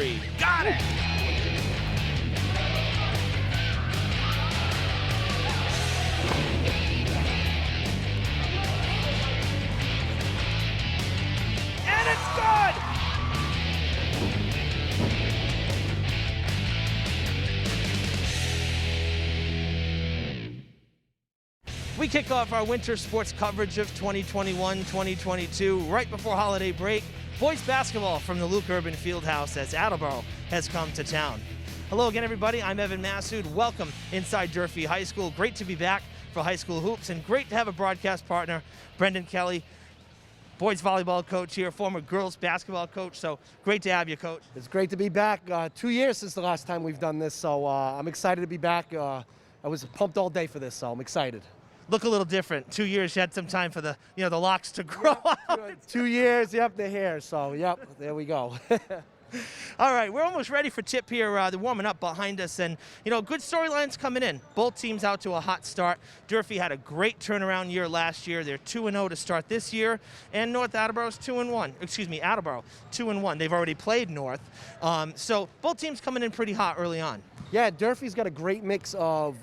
three. Got it! And it's good! We kick off our winter sports coverage of 2021-2022 right before holiday break. Boys basketball from the Luke Urban Fieldhouse as Attleboro has come to town. Hello again, everybody. I'm Evan Massoud. Welcome inside Durfee High School. Great to be back for high school hoops and great to have a broadcast partner, Brendan Kelly, boys volleyball coach here, former girls basketball coach. So great to have you, Coach. It's great to be back. 2 years since the last time we've done this, so I'm excited to be back. I was pumped all day for this, so I'm excited. Look a little different. 2 years, you had some time for the locks to grow out. 2 years, yep, the hair. So, yep, there we go. All right, we're almost ready for tip here. They're warming up behind us, and good storylines coming in. Both teams out to a hot start. Durfee had a great turnaround year last year. They're 2-0 to start this year, and North Attleboro's 2-1. Excuse me, Attleboro 2-1. They've already played North, so both teams coming in pretty hot early on. Yeah, Durfee's got a great mix of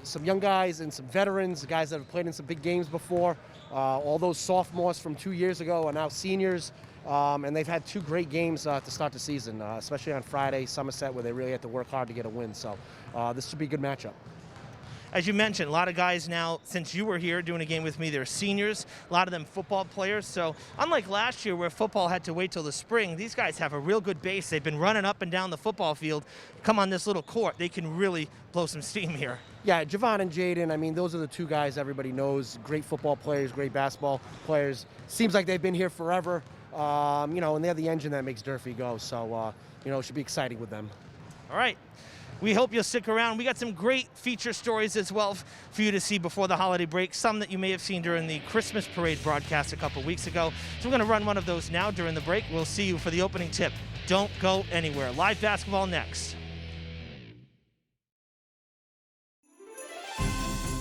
some young guys and some veterans, guys that have played in some big games before. All those sophomores from 2 years ago are now seniors. And they've had two great games to start the season, especially on Friday, Somerset, where they really had to work hard to get a win. So this should be a good matchup. As you mentioned, a lot of guys now, since you were here doing a game with me, they're seniors, a lot of them football players. So unlike last year where football had to wait till the spring, these guys have a real good base. They've been running up and down the football field. Come on this little court, they can really blow some steam here. Yeah, Javon and Jaden, I mean, those are the two guys everybody knows. Great football players, great basketball players. Seems like they've been here forever. And they're the engine that makes Durfee go. So, it should be exciting with them. All right. We hope you'll stick around. We got some great feature stories as well for you to see before the holiday break, some that you may have seen during the Christmas parade broadcast a couple weeks ago. So we're going to run one of those now during the break. We'll see you for the opening tip. Don't go anywhere. Live basketball next.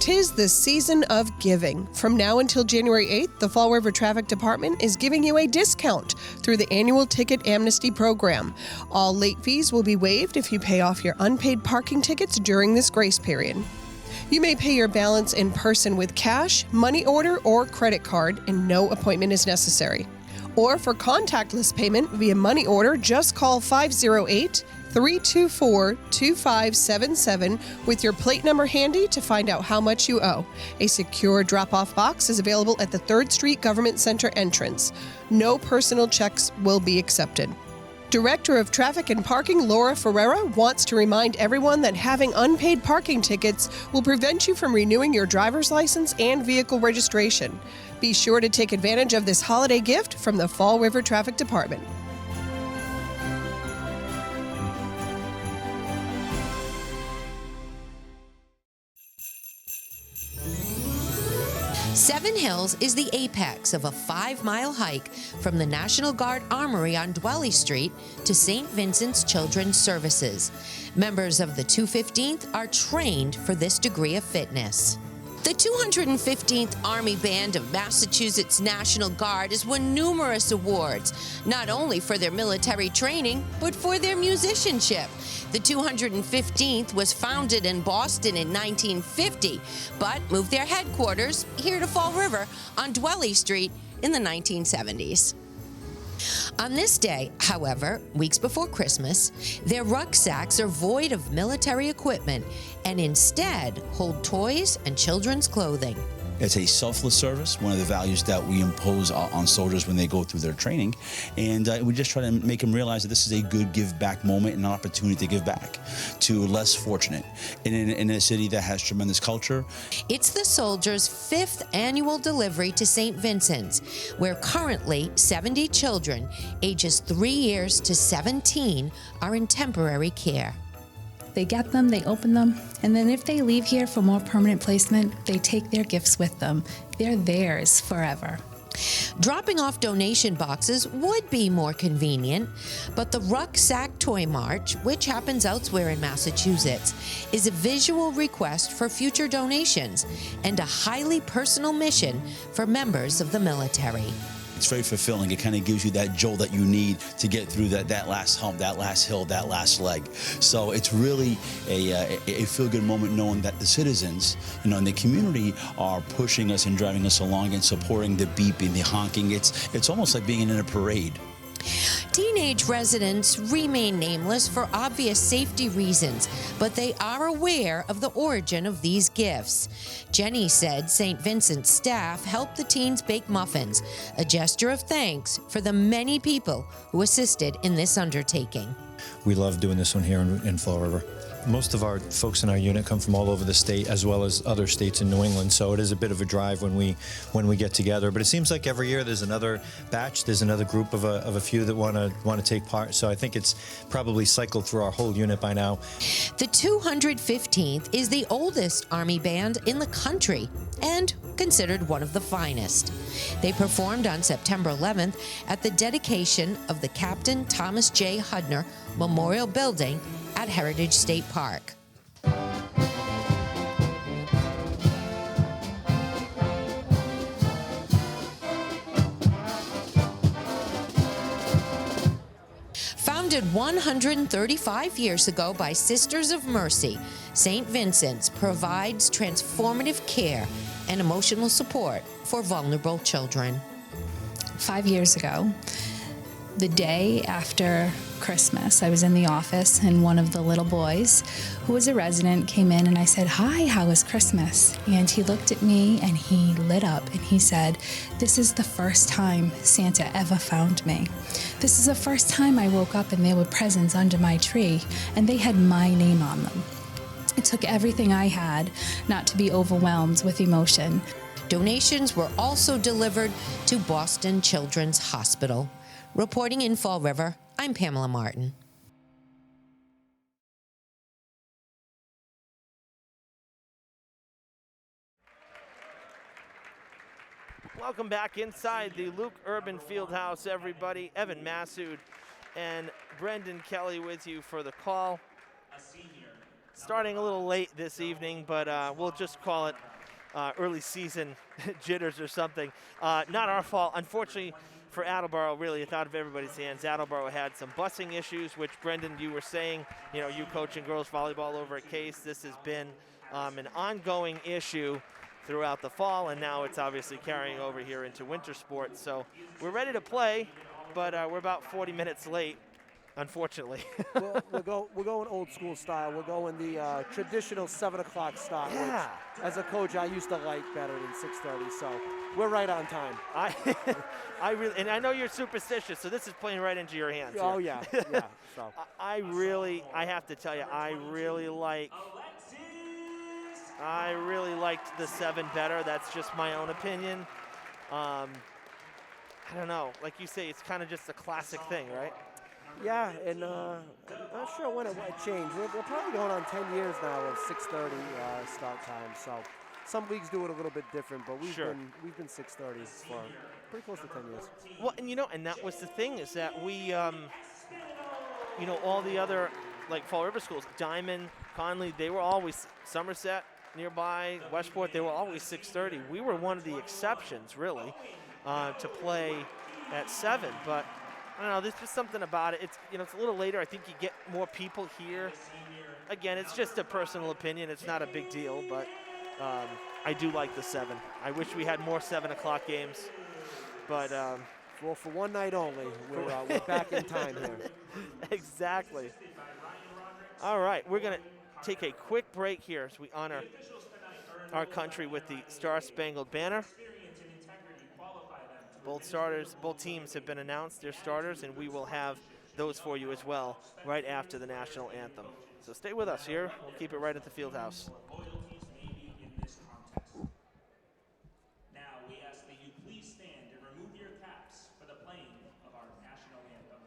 'Tis the season of giving. From now until January 8th, the Fall River Traffic Department is giving you a discount through the annual Ticket Amnesty Program. All late fees will be waived if you pay off your unpaid parking tickets during this grace period. You may pay your balance in person with cash, money order, or credit card, and no appointment is necessary. Or for contactless payment via money order, just call 508-324-2577 with your plate number handy to find out how much you owe. A secure drop-off box is available at the 3rd Street Government Center entrance. No personal checks will be accepted. Director of Traffic and Parking Laura Ferreira wants to remind everyone that having unpaid parking tickets will prevent you from renewing your driver's license and vehicle registration. Be sure to take advantage of this holiday gift from the Fall River Traffic Department. Seven Hills is the apex of a 5-mile hike from the National Guard Armory on Dwelly Street to St. Vincent's Children's Services. Members of the 215th are trained for this degree of fitness. The 215th Army Band of Massachusetts National Guard has won numerous awards, not only for their military training, but for their musicianship. The 215th was founded in Boston in 1950, but moved their headquarters here to Fall River on Dwelly Street in the 1970s. On this day, however, weeks before Christmas, their rucksacks are void of military equipment and instead hold toys and children's clothing. It's a selfless service, one of the values that we impose on soldiers when they go through their training. And we just try to make them realize that this is a good give back moment and an opportunity to give back to less fortunate in a city that has tremendous culture. It's the soldiers' 5th annual delivery to St. Vincent's, where currently 70 children ages 3 years to 17 are in temporary care. They get them, they open them, and then if they leave here for more permanent placement, they take their gifts with them. They're theirs forever. Dropping off donation boxes would be more convenient, but the Rucksack Toy March, which happens elsewhere in Massachusetts, is a visual request for future donations and a highly personal mission for members of the military. It's very fulfilling. It kind of gives you that jolt that you need to get through that last hump, that last hill, that last leg. So it's really a feel-good moment knowing that the citizens, in the community are pushing us and driving us along and supporting the beeping, the honking. It's almost like being in a parade. Teenage residents remain nameless for obvious safety reasons, but they are aware of the origin of these gifts. Jenny said St. Vincent's staff helped the teens bake muffins, a gesture of thanks for the many people who assisted in this undertaking. We love doing this one here in Fall River. Most of our folks in our unit come from all over the state, as well as other states in New England, so it is a bit of a drive when we get together. But it seems like every year there's another batch, there's another group of a few that want to take part. So I think it's probably cycled through our whole unit by now. The 215th is the oldest Army band in the country and considered one of the finest. They performed on September 11th at the dedication of the Captain Thomas J. Hudner Memorial Building at Heritage State Park. Founded 135 years ago by Sisters of Mercy, St. Vincent's provides transformative care and emotional support for vulnerable children. 5 years ago, the day after Christmas, I was in the office and one of the little boys, who was a resident, came in and I said, "Hi, how was Christmas?" And he looked at me and he lit up and he said, "This is the first time Santa ever found me. This is the first time I woke up and there were presents under my tree and they had my name on them." It took everything I had not to be overwhelmed with emotion. Donations were also delivered to Boston Children's Hospital. Reporting in Fall River, I'm Pamela Martin. Welcome back inside the Luke Urban Fieldhouse, everybody. Evan Massoud and Brendan Kelly with you for the call. Starting a little late this evening, but we'll just call it early season jitters or something. Not our fault. Unfortunately for Attleboro, really, it's out of everybody's hands. Attleboro had some busing issues, which, Brendan, you were saying, you coaching girls volleyball over at Case, this has been an ongoing issue throughout the fall, and now it's obviously carrying over here into winter sports. So we're ready to play, but we're about 40 minutes late, unfortunately. We're going old school style. We're going the traditional 7 o'clock start, Yeah. which as a coach I used to like better than 6:30. So we're right on time. I really, and I know you're superstitious, so this is playing right into your hands. Oh here. yeah. So I have to tell you, I really liked the 7 better. That's just my own opinion. I don't know. Like you say, it's kind of just a classic thing, right? yeah, and I'm not sure when it changed. We're probably going on 10 years now of 6:30 start time. So some leagues do it a little bit different, but we've been 6:30 for pretty close to 10 years. Well, and that was the thing, is that we, all the other, like Fall River schools, Diamond, Conley, they were always, Somerset nearby, Westport, they were always 6:30. We were one of the exceptions, really, to play at 7. But I don't know, there's just something about it. It's, it's a little later. I think you get more people here. Again, it's just a personal opinion. It's not a big deal, but I do like the 7. I wish we had more 7 o'clock games, but Well, for one night only, we're back in time here. Exactly. All right, we're going to take a quick break here as we honor our country with the Star-Spangled Banner. Both teams have been announced, their starters, and we will have those for you as well right after the national anthem. So stay with us here. We'll keep it right at the Fieldhouse. Now we ask that you please stand and remove your caps for the playing of our national anthem.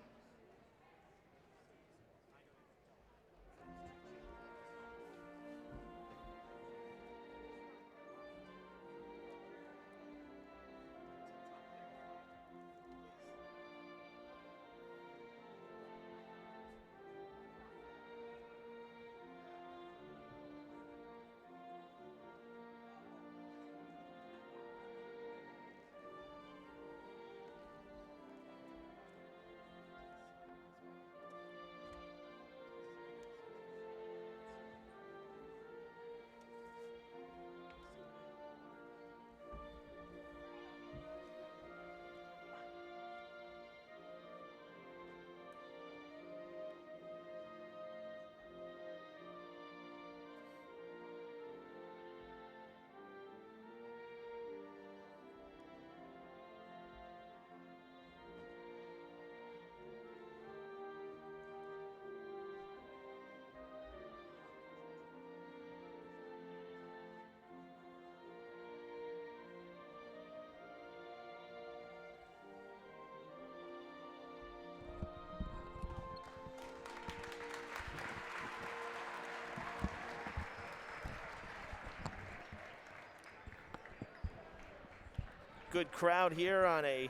good crowd here on a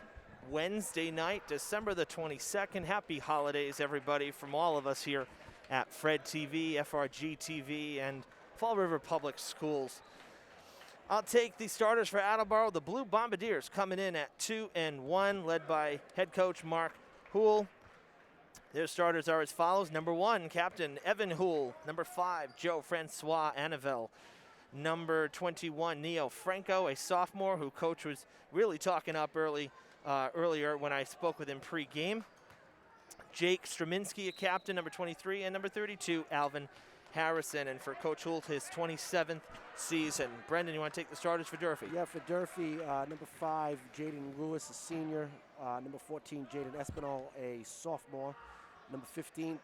Wednesday night, December the 22nd. Happy holidays, everybody, from all of us here at Fred TV, FRG TV, and Fall River Public Schools. I'll take the starters for Attleboro. The Blue Bombardiers coming in at 2-1, led by head coach Mark Houle. Their starters are as follows. Number 1, Captain Evan Houle. Number 5, Joe Francois Annavelle. Number 21, Neo Franco, a sophomore who coach was really talking up earlier when I spoke with him pre-game. Jake Straminski, a captain, number 23, and number 32, Alvin Harrison. And for Coach Houle, his 27th season. Brendan, you want to take the starters for Durfee? Yeah, for Durfee, number 5, Jaden Lewis, a senior. Number 14, Jaden Espinal, a sophomore. Number 15,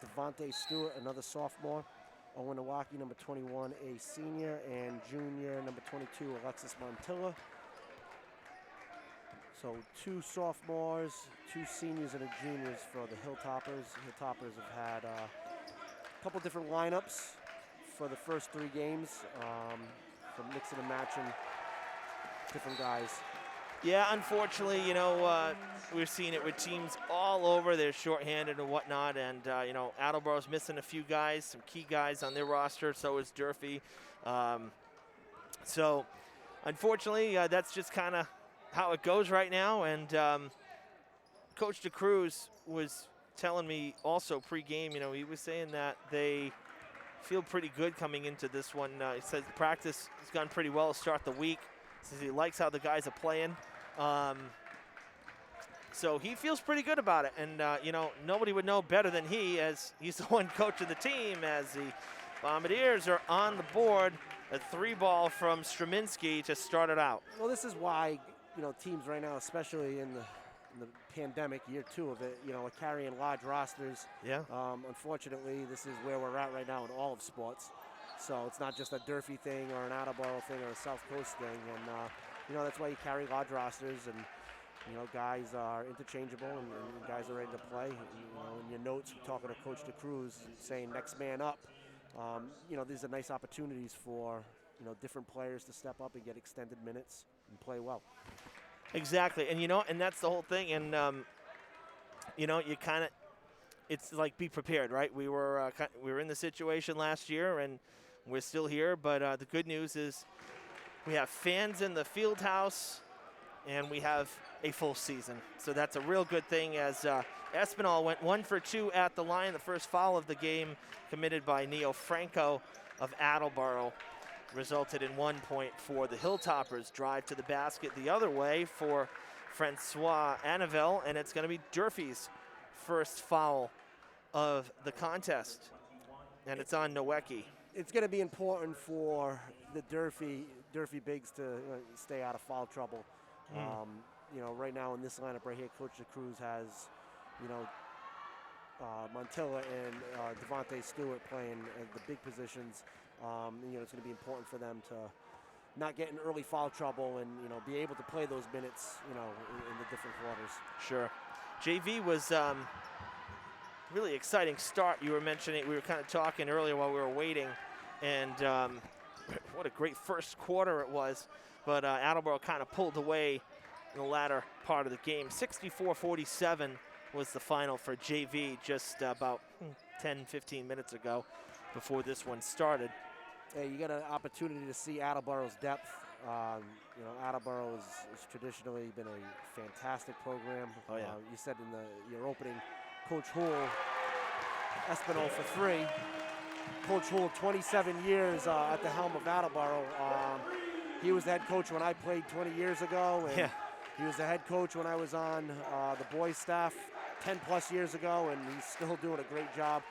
Devontae Stewart, another sophomore. Owen Iwaki, number 21, a senior. And junior, number 22, Alexis Montilla. So 2 sophomores, 2 seniors, and a juniors for the Hilltoppers. Hilltoppers have had a couple different lineups for the first 3 games, from mixing and matching different guys. Yeah, unfortunately, we're seeing it with teams all over. They're shorthanded and whatnot, and, Attleboro's missing a few guys, some key guys on their roster, so is Durfee. So, unfortunately, that's just kind of how it goes right now, and Coach DeCruz was telling me also pre-game, he was saying that they feel pretty good coming into this one. He says practice has gone pretty well to start the week. Says he likes how the guys are playing. So he feels pretty good about it. And, nobody would know better than he, as he's the one coach of the team, as the Bombardiers are on the board. A 3-ball from Straminski to start it out. Well, this is why, teams right now, especially in the pandemic, year 2 of it, are carrying large rosters. Yeah. Unfortunately, this is where we're at right now in all of sports. So it's not just a Durfee thing or an Attleboro thing or a South Coast thing. And, that's why you carry large rosters, and, guys are interchangeable and guys are ready to play. In your notes, talking to Coach DeCruz, saying next man up. These are nice opportunities for, different players to step up and get extended minutes and play well. Exactly. And, and that's the whole thing. And, you kind of, it's like be prepared, right? We were in the situation last year, and we're still here. But the good news is we have fans in the field house, and we have a full season. So that's a real good thing, as Espinal went 1 for 2 at the line. The first foul of the game committed by Neo Franco of Attleboro resulted in 1 point for the Hilltoppers. Drive to the basket the other way for Francois Annavelle, and it's going to be Durfee's first foul of the contest, and it's on Nowecki. It's going to be important for the Durfee bigs to stay out of foul trouble. Right now in this lineup right here, Coach DeCruz has, Montilla and Devontae Stewart playing the big positions. It's going to be important for them to not get in early foul trouble and, be able to play those minutes, in the different quarters. Sure. JV was really exciting start. You were mentioning, we were kind of talking earlier while we were waiting, and what a great first quarter it was. But Attleboro kind of pulled away in the latter part of the game. 64-47 was the final for JV just about 10, 15 minutes ago before this one started. Hey, you got an opportunity to see Attleboro's depth. Attleboro has traditionally been a fantastic program. Oh, yeah. You said in your opening, Coach Houle, Espinal for 3. Coach Houle, 27 years at the helm of Attleboro. He was the head coach when I played 20 years ago, and yeah. He was the head coach when I was on the boys staff 10 plus years ago, and he's still doing a great job.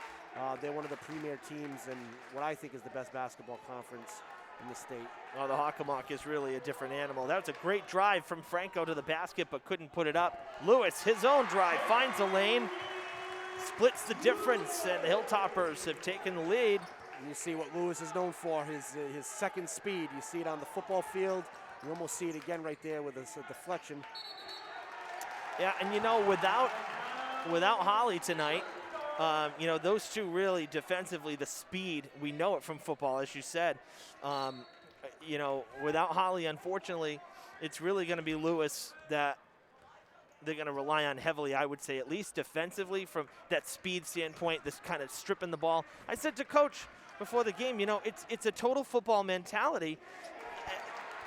They're one of the premier teams in what I think is the best basketball conference in the state. Well, the Hockomock is really a different animal. That was a great drive from Franco to the basket, but couldn't put it up. Lewis, his own drive, finds a lane, splits the difference, and the Hilltoppers have taken the lead. You see what Lewis is known for, his second speed. You see it on the football field. You almost see it again right there with a deflection. Yeah, and without Holly tonight, those two really defensively, the speed, we know it from football, as you said. you know, without Holly, unfortunately, it's really going to be Lewis that they're going to rely on heavily, I would say, at least defensively from that speed standpoint, this kind of stripping the ball. I said to Coach before the game, you know, it's a total football mentality.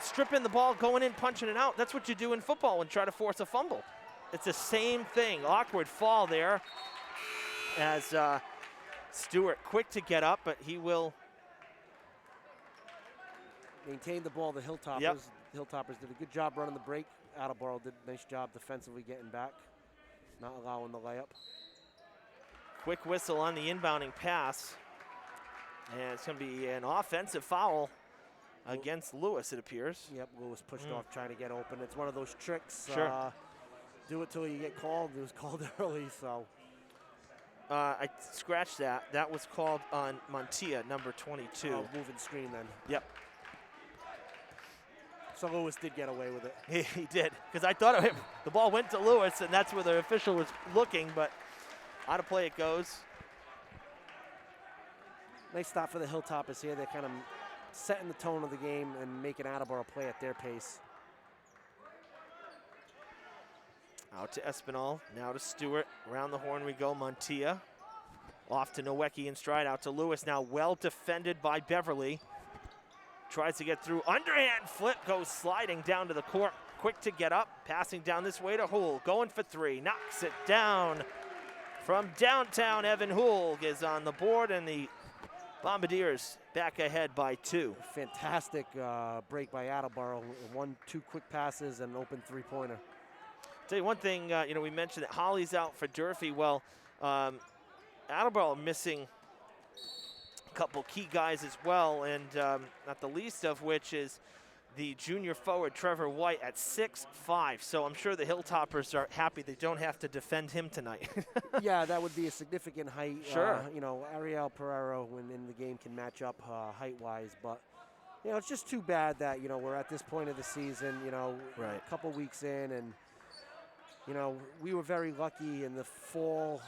Stripping the ball, going in, punching it out. That's what you do in football and try to force a fumble. It's the same thing. Awkward fall there as Stewart quick to get up, but he will maintain the ball. The Hilltoppers. Yep. The Hilltoppers did a good job running the break. Attleboro did a nice job defensively getting back, not allowing the layup. Quick whistle on the inbounding pass. And it's going to be an offensive foul against Lewis, it appears. Yep, Lewis pushed off trying to get open. It's one of those tricks. Sure. Do it till you get called. It was called early, so. I scratched that. That was called on Montia, number 22. Oh, moving screen then. Yep. So Lewis did get away with it. He did, because I thought the ball went to Lewis, and that's where the official was looking, but out of play it goes. Nice stop for the Hilltoppers here. They're kind of setting the tone of the game and making Attleboro play at their pace. Out to Espinal, now to Stewart. Around the horn we go, Montia. Off to Nowecki in stride, out to Lewis. Now well defended by Beverly. Tries to get through, underhand flip, goes sliding down to the court. Quick to get up, passing down this way to Hool. Going for three, knocks it down. From downtown, Evan Hool is on the board, and the Bombardiers back ahead by 2. Fantastic break by Attleboro. 1-2 quick passes and an open three-pointer. Tell you one thing, you know, we mentioned that Holly's out for Durfee. Well, Attleboro missing a couple key guys as well, and not the least of which is the junior forward Trevor White at 6'5". So I'm sure the Hilltoppers are happy they don't have to defend him tonight. Yeah, that would be a significant height. Sure. You know, Ariel Pereiro, when in the game, can match up height-wise, but you know, it's just too bad that, you know, we're at this point of the season, you know, Right. a couple weeks in, and you know, we were very lucky in the fall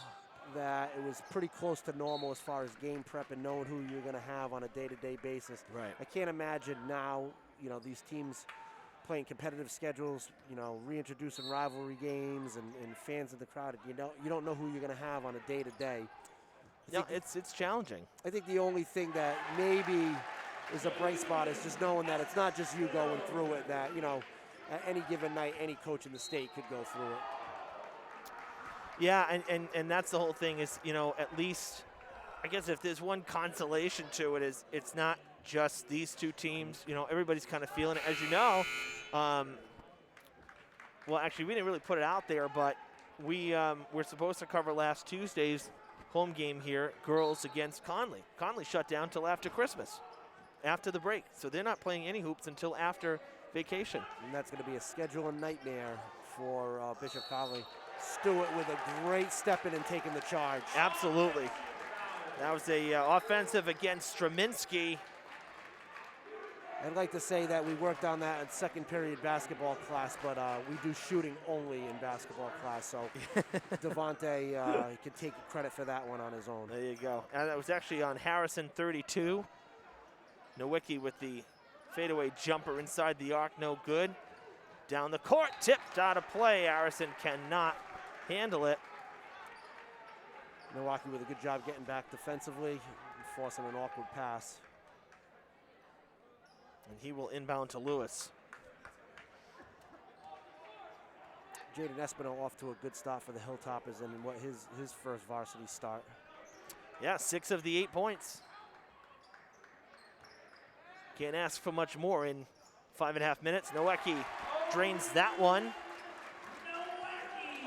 that it was pretty close to normal as far as game prep and knowing who you're going to have on a day-to-day basis. Right. I can't imagine now, you know, these teams playing competitive schedules, you know, reintroducing rivalry games and fans in the crowd. You don't know who you're going to have on a day-to-day. No, it's challenging. I think the only thing that maybe is a bright spot is just knowing that it's not just you going through it, that, you know, at any given night, any coach in the state could go through it. Yeah, and that's the whole thing is, you know, at least, I guess if there's one consolation to it is it's not just these two teams. You know, everybody's kind of feeling it. As you know, well, actually, we didn't really put it out there, but we're supposed to cover last Tuesday's home game here, girls against Conley. Conley shut down till after Christmas, after the break. So they're not playing any hoops until after vacation. And that's going to be a scheduling nightmare for Bishop Conley. Stewart with a great step in and taking the charge. Absolutely. That was a offensive against Straminski. I'd like to say that we worked on that in second period basketball class, but we do shooting only in basketball class, so Devontae can take credit for that one on his own. There you go. And that was actually on Harrison 32. Nowicki with the fadeaway jumper inside the arc, no good. Down the court, tipped out of play. Harrison cannot handle it. Milwaukee with a good job getting back defensively, forcing an awkward pass. And he will inbound to Lewis. Jaden Espinal off to a good start for the Hilltoppers and what his first varsity start. Yeah, 6 of the 8 points. Can't ask for much more in 5.5 minutes. Nowecki drains that one.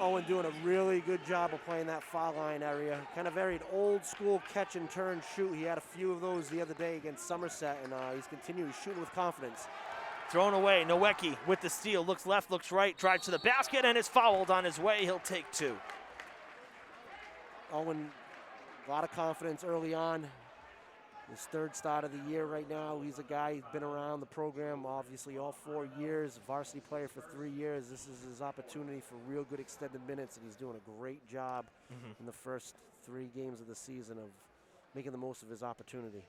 Owen doing a really good job of playing that foul line area. Kind of very old school catch and turn shoot. He had a few of those the other day against Somerset, and he's continuing shooting with confidence. Thrown away, Nowecki with the steal. Looks left, looks right, drives to the basket, and is fouled on his way. He'll take 2. Owen, a lot of confidence early on. His third start of the year right now. He's a guy who's been around the program, obviously, all 4 years, varsity player for 3 years. This is his opportunity for real good extended minutes, and he's doing a great job in the first 3 games of the season of making the most of his opportunity.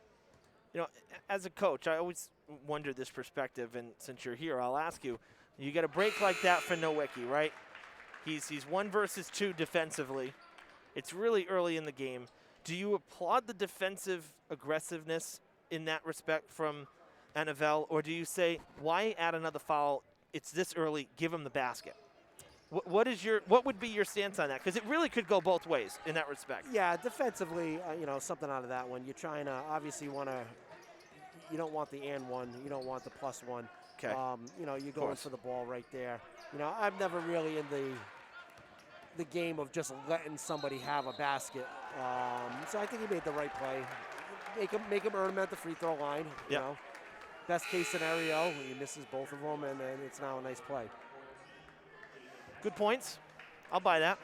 You know, as a coach, I always wonder this perspective, and since you're here, I'll ask you. You get a break like that for Nowicki, right? He's 1 versus 2 defensively. It's really early in the game. Do you applaud the defensive aggressiveness in that respect from NFL, or do you say, why add another foul? It's this early. Give him the basket. What would be your stance on that? Because it really could go both ways in that respect. Yeah, defensively, you know, something out of that one. You're trying to obviously you don't want the and one, you don't want the +1. Okay. You know, you're going for the ball right there. You know, I'm never really in the game of just letting somebody have a basket. So I think he made the right play. Make him earn them at the free throw line. You know, best case scenario, he misses both of them, and then it's now a nice play. Good points. I'll buy that.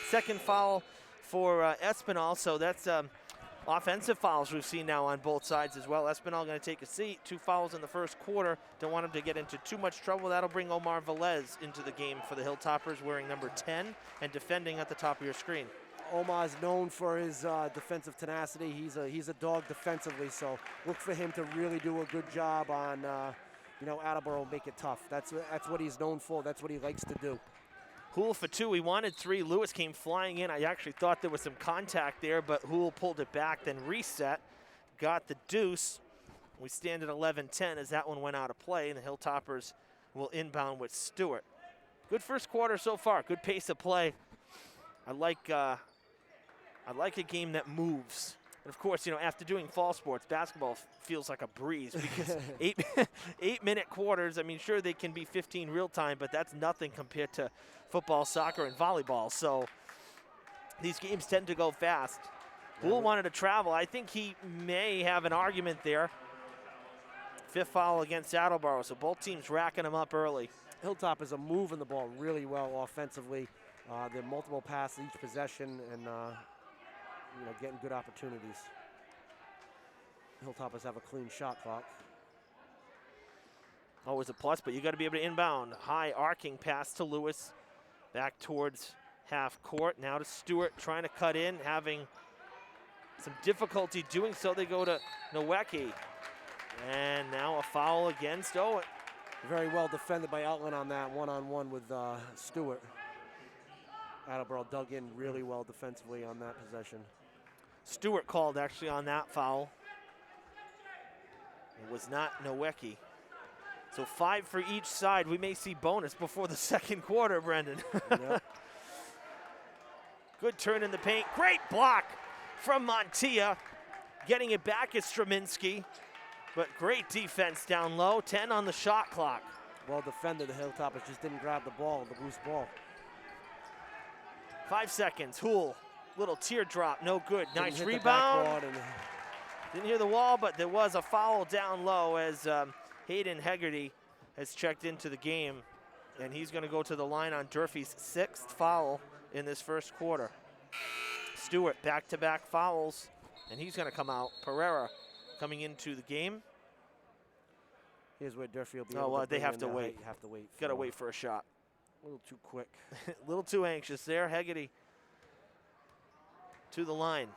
Second foul for Espinal, so that's offensive fouls we've seen now on both sides as well. Espinal going to take a seat. 2 fouls in the first quarter. Don't want him to get into too much trouble. That'll bring Omar Velez into the game for the Hilltoppers, wearing number 10 and defending at the top of your screen. Omar is known for his defensive tenacity. He's a dog defensively, so look for him to really do a good job on, you know, Attleboro, make it tough. That's what he's known for. That's what he likes to do. Hool for 2. He wanted 3. Lewis came flying in. I actually thought there was some contact there, but Hool pulled it back, then reset, got the deuce. We stand at 11-10 as that one went out of play, and the Hilltoppers will inbound with Stewart. Good first quarter so far. Good pace of play. I like a game that moves. And of course, you know, after doing fall sports, basketball feels like a breeze because 8-minute quarters. I mean, sure, they can be 15 real time, but that's nothing compared to football, soccer, and volleyball. So these games tend to go fast. Hool wanted to travel. I think he may have an argument there. 5th foul against Attleboro, so both teams racking them up early. Hilltoppers are moving the ball really well offensively. They're multiple passes each possession, and you know, getting good opportunities. Hilltoppers have a clean shot clock. Always a plus, but you got to be able to inbound. High arcing pass to Lewis, back towards half court. Now to Stewart, trying to cut in, having some difficulty doing so. They go to Nowicki, and now a foul against Owen. Very well defended by Outland on that one-on-one with Stewart. Attleboro dug in really well defensively on that possession. Stewart called actually on that foul. It was not Nowicki. So 5 for each side. We may see bonus before the second quarter, Brendan. Yep. Good turn in the paint. Great block from Montilla. Getting it back is Straminski. But great defense down low. 10 on the shot clock. Well defended. The Hilltoppers just didn't grab the ball, the loose ball. 5 seconds. Hool, little teardrop, no good. Nice rebound. Didn't hear the wall, but there was a foul down low as Hayden Hegarty has checked into the game, and he's going to go to the line on Durfee's 6th foul in this first quarter. Stewart, back-to-back fouls, and he's going to come out. Pereira coming into the game. Here's where Durfee will be. Oh, well, they have to wait. Have to wait. Got to wait for a shot. A little too quick. A little too anxious there. Hegarty to the line.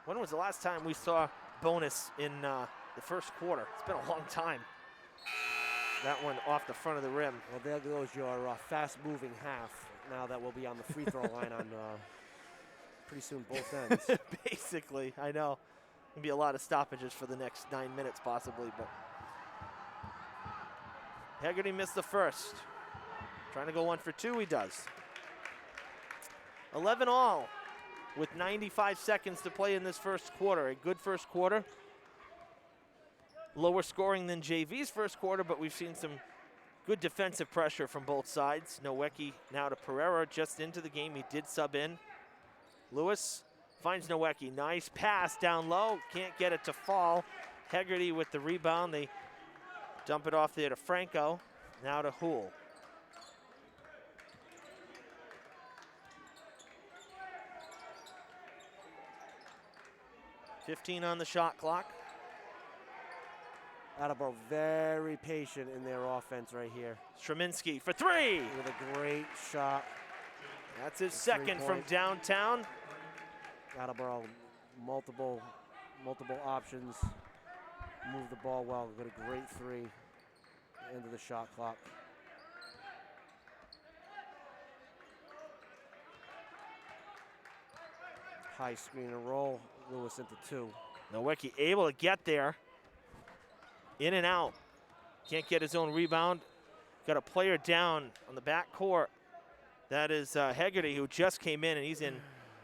When was the last time we saw bonus in the first quarter? It's been a long time. That one off the front of the rim. Well, there goes your fast-moving half. Now that we'll be on the free throw line on pretty soon both ends. Basically, I know. There'll be a lot of stoppages for the next 9 minutes possibly, but Hegarty missed the first. Trying to go 1 for 2, he does. 11 all with 95 seconds to play in this first quarter. A good first quarter. Lower scoring than JV's first quarter, but we've seen some good defensive pressure from both sides. Nowicki now to Pereira, just into the game. He did sub in. Lewis finds Nowicki. Nice pass down low. Can't get it to fall. Hegarty with the rebound. They dump it off there to Franco. Now to Hool. .15 on the shot clock. Attleboro very patient in their offense right here. Straminski for 3. With a great shot. That's his second from downtown. Attleboro, multiple options. Move the ball well. Got a great three. End of the shot clock. High screen and roll. Lewis into 2. Nowicki able to get there. In and out. Can't get his own rebound. Got a player down on the back court. That is Hegarty, who just came in, and he's in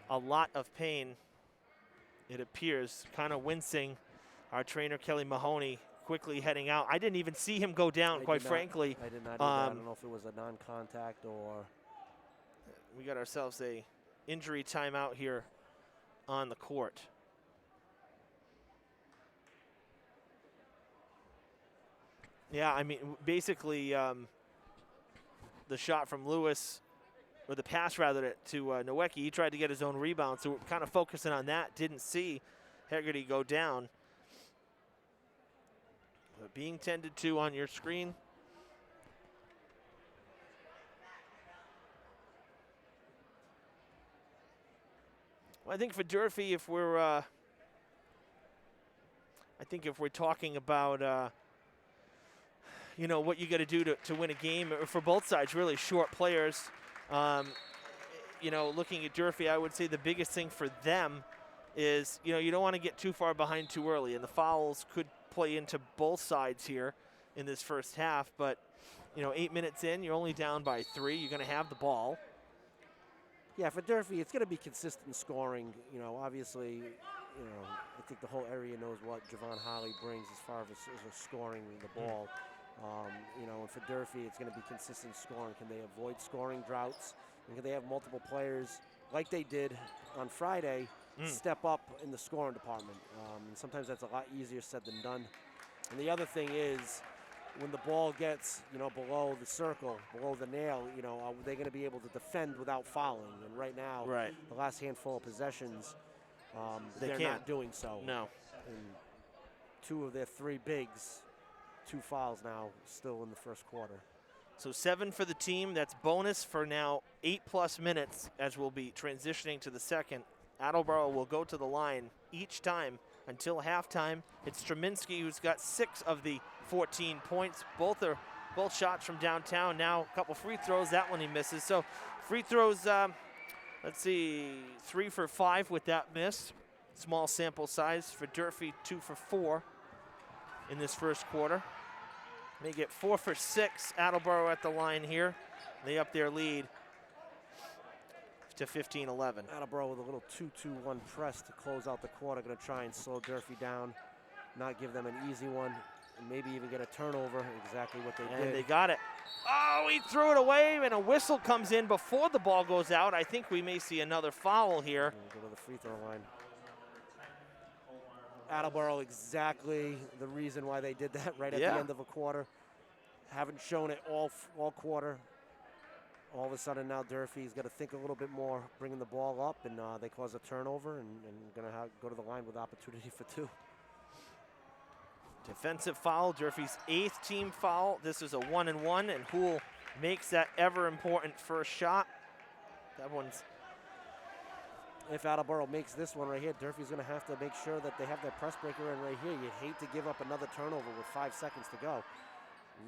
a lot of pain. It appears, kind of wincing. Our trainer, Kelly Mahoney, quickly heading out. I didn't even see him go down, quite frankly. I did not either. I don't know if it was a non-contact or... We got ourselves a injury timeout here on the court. Yeah, I mean, basically, the shot from Lewis, or the pass rather to Nowicki, he tried to get his own rebound, so we're kind of focusing on that. Didn't see Hegarty go down. But being tended to on your screen. Well, I think for Durfee, if we're talking about you know, what you got to do to win a game, for both sides, really short players. You know, looking at Durfee, I would say the biggest thing for them is, you know, you don't want to get too far behind too early, and the fouls could play into both sides here in this first half. But, you know, 8 minutes in, you're only down by 3. You're going to have the ball. Yeah, for Durfee, it's going to be consistent scoring. You know, obviously, you know, I think the whole area knows what Javon Holly brings as far as scoring the ball. You know, and for Durfee, it's going to be consistent scoring. Can they avoid scoring droughts? And can they have multiple players, like they did on Friday, step up in the scoring department? And sometimes that's a lot easier said than done. And the other thing is, when the ball gets, you know, below the circle, below the nail, you know, are they going to be able to defend without fouling? And right now, the last handful of possessions, they're not doing so. No. And 2 of their 3 bigs, 2 fouls now, still in the first quarter. So 7 for the team. That's bonus for now 8+ minutes as we'll be transitioning to the second. Attleboro will go to the line each time until halftime. It's Straminsky who's got 6 of the 14 points. Both shots from downtown. Now a couple free throws. That one he misses. So free throws, let's see, 3 for 5 with that miss. Small sample size for Durfee, 2 for 4 in this first quarter. They get 4 for 6. Attleboro at the line here. They up their lead to 15-11. Attleboro with a little 2-2-1 press to close out the quarter. Going to try and slow Durfee down, not give them an easy one, and maybe even get a turnover. Exactly what they did. And they got it. Oh, he threw it away, and a whistle comes in before the ball goes out. I think we may see another foul here. We'll go to the free throw line. Attleboro, exactly the reason why they did that right at the end of a quarter. Haven't shown it all quarter. All of a sudden now Durfee's got to think a little bit more, bringing the ball up, and they cause a turnover and going to go to the line with opportunity for 2. Defensive foul, Durfee's 8th team foul. This is a 1-and-1, and Houle makes that ever important first shot. That one's... If Attleboro makes this one right here, Durfee's going to have to make sure that they have their press breaker in right here. You hate to give up another turnover with 5 seconds to go.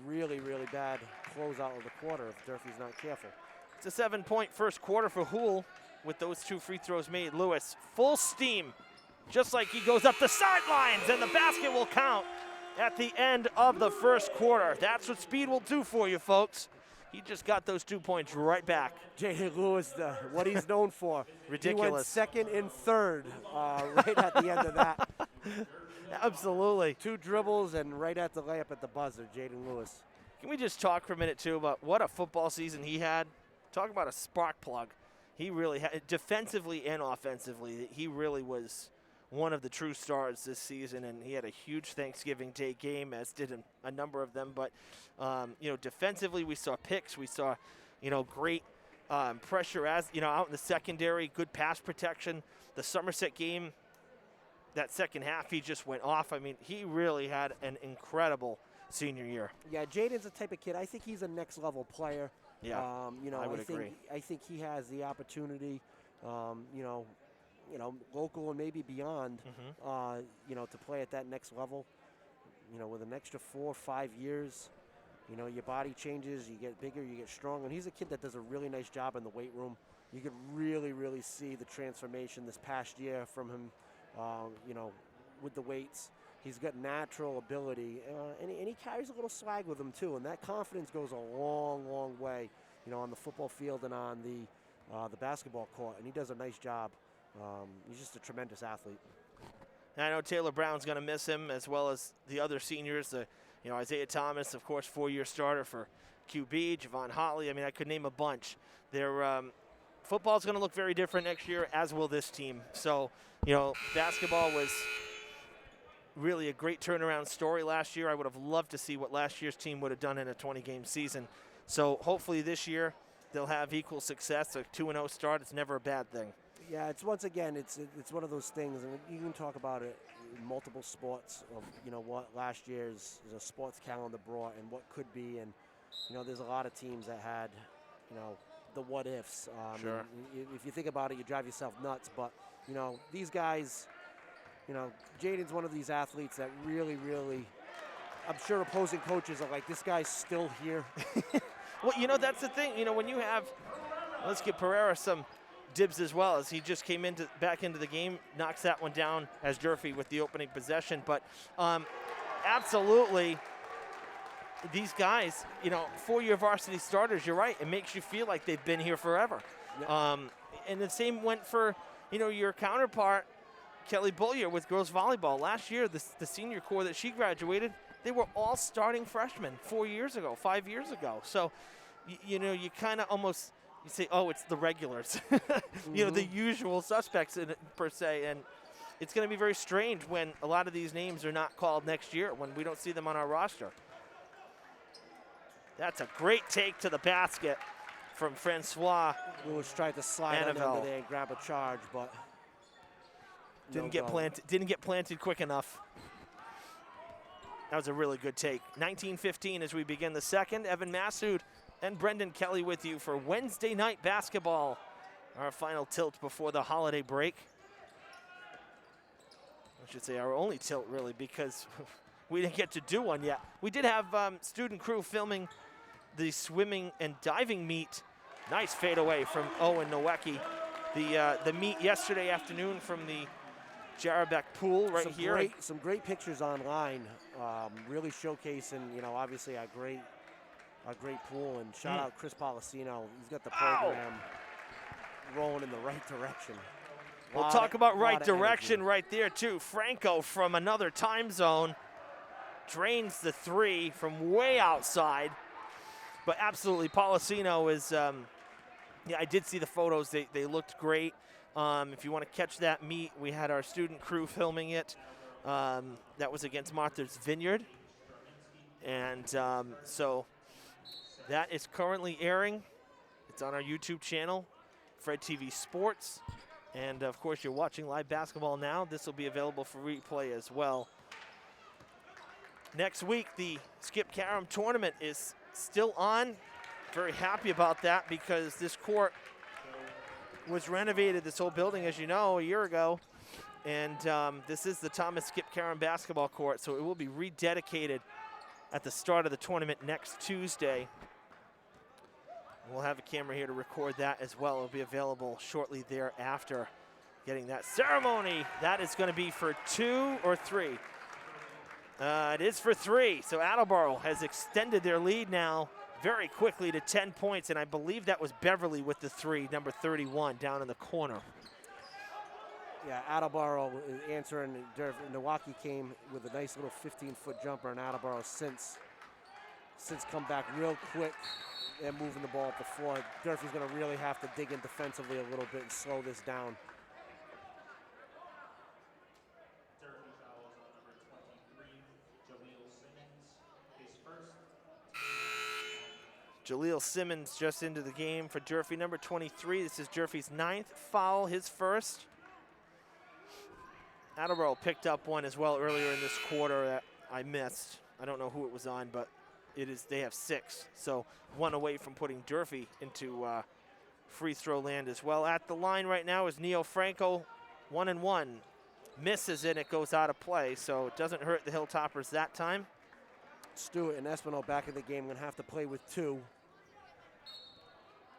Really, really bad closeout of the quarter if Durfee's not careful. It's a 7-point first quarter for Houle with those 2 free throws made. Lewis, full steam, just like he goes up the sidelines, and the basket will count at the end of the first quarter. That's what speed will do for you, folks. He just got those 2 points right back. J.J. Lewis, what he's known for. Ridiculous. He went 2nd and 3rd right at the end of that. Absolutely. 2 dribbles and right at the layup at the buzzer, Jaden Lewis. Can we just talk for a minute, too, about what a football season he had? Talk about a spark plug. He really had, defensively and offensively, he really was one of the true stars this season, and he had a huge Thanksgiving Day game, as did a number of them. But, you know, defensively, we saw picks. We saw, you know, great pressure as, you know, out in the secondary, good pass protection. The Somerset game, that second half, he just went off. I mean, he really had an incredible senior year. Yeah, Jaden's the type of kid, I think he's a next-level player. Yeah, you know, I would agree. I think he has the opportunity, you know, local and maybe beyond, you know, to play at that next level. with an extra 4 or 5 years, your body changes, you get bigger, you get strong. And he's a kid that does a really nice job in the weight room. You could really, really see the transformation this past year from him, with the weights. He's got natural ability, and he carries a little swag with him too. And that confidence goes a long, long way, on the football field and on the basketball court. And he does a nice job. He's just a tremendous athlete. And I know Taylor Brown's going to miss him, as well as the other seniors. Isaiah Thomas, of course, 4-year starter for QB. Javon Hotley. I mean, I could name a bunch. Their football's going to look very different next year, as will this team. So, basketball was really a great turnaround story last year. I would have loved to see what last year's team would have done in a 20-game season. So hopefully this year they'll have equal success. A 2-0 start, it's never a bad thing. Yeah, it's one of those things, and you can talk about it in multiple sports of what last year's sports calendar brought and what could be, and there's a lot of teams that had the what ifs. Sure. If you think about it, you drive yourself nuts. But these guys, Jaden's one of these athletes that really, really, I'm sure opposing coaches are like, this guy's still here. Well, that's the thing. When you have, let's give Pereira some dibs as well, as he just came back into the game, knocks that one down as Durfee with the opening possession. But absolutely, these guys, 4-year varsity starters, you're right, it makes you feel like they've been here forever. Yep. And the same went for, your counterpart, Kelly Bullier with girls volleyball. Last year, the senior corps that she graduated, they were all starting freshmen 5 years ago. So, you kind of almost, you say, oh, it's the regulars, the usual suspects per se. And it's going to be very strange when a lot of these names are not called next year, when we don't see them on our roster. That's a great take to the basket from Francois. Lewis tried to slide under there and grab a charge, but didn't get planted quick enough. That was a really good take. 19-15 as we begin the second. Evan Massoud and Brendan Kelly with you for Wednesday night basketball. Our final tilt before the holiday break. I should say our only tilt, really, because we didn't get to do one yet. We did have student crew filming the swimming and diving meet. Nice fadeaway from Owen Nowecki. The meet yesterday afternoon from the Jarabek pool here. Some great pictures online, really showcasing, obviously our great pool. And shout out Chris Policino. He's got the program rolling in the right direction. We'll talk about right direction right there, too. Franco from another time zone drains the three from way outside. But absolutely, Policino is, I did see the photos. They looked great. If you want to catch that meet, we had our student crew filming it. That was against Martha's Vineyard. And so that is currently airing. It's on our YouTube channel, Fred TV Sports. And, of course, you're watching live basketball now. This will be available for replay as well. Next week, the Skip Karam tournament is still on. Very happy about that because this court was renovated, this whole building, as you know, a year ago. And this is the Thomas Skip Karam basketball court, so it will be rededicated at the start of the tournament next Tuesday. We'll have a camera here to record that as well. It'll be available shortly thereafter. Getting that ceremony, that is going to be for 2 or 3. It is for 3, so Attleboro has extended their lead now very quickly to 10 points, and I believe that was Beverly with the 3, number 31, down in the corner. Yeah, Attleboro is answering. Nowecki came with a nice little 15-foot jumper, and Attleboro since come back real quick and moving the ball up the floor. Durfee's going to really have to dig in defensively a little bit and slow this down. Durfee fouls on number 23, Jaleel Simmons, his first. Jaleel Simmons just into the game for Durfee, number 23. This is Durfee's 9th foul, his first. Attleboro picked up one as well earlier in this quarter that I missed. I don't know who it was on, but they have 6. So one away from putting Durfee into free throw land as well. At the line right now is Neo Franco, 1-1. misses it, it goes out of play, so it doesn't hurt the Hilltoppers that time. Stewart and Espinal back in the game, going to have to play with 2.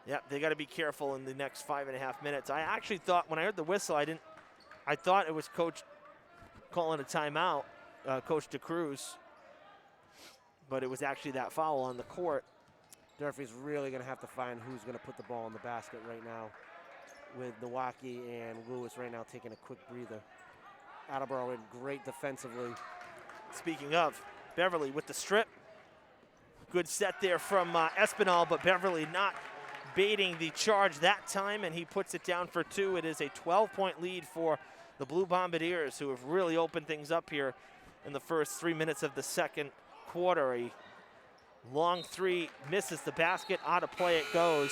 Yep, they got to be careful in the next 5.5 minutes. I actually thought, when I heard the whistle, I thought it was Coach calling a timeout, Coach DeCruz, but it was actually that foul on the court. Durfee's really going to have to find who's going to put the ball in the basket right now, with Milwaukee and Lewis right now taking a quick breather. Attleboro in great defensively. Speaking of, Beverly with the strip. Good set there from Espinal, but Beverly not baiting the charge that time, and he puts it down for 2. It is a 12-point lead for the Blue Bombardiers, who have really opened things up here in the first 3 minutes of the second quarter. A long 3 misses the basket, out of play it goes.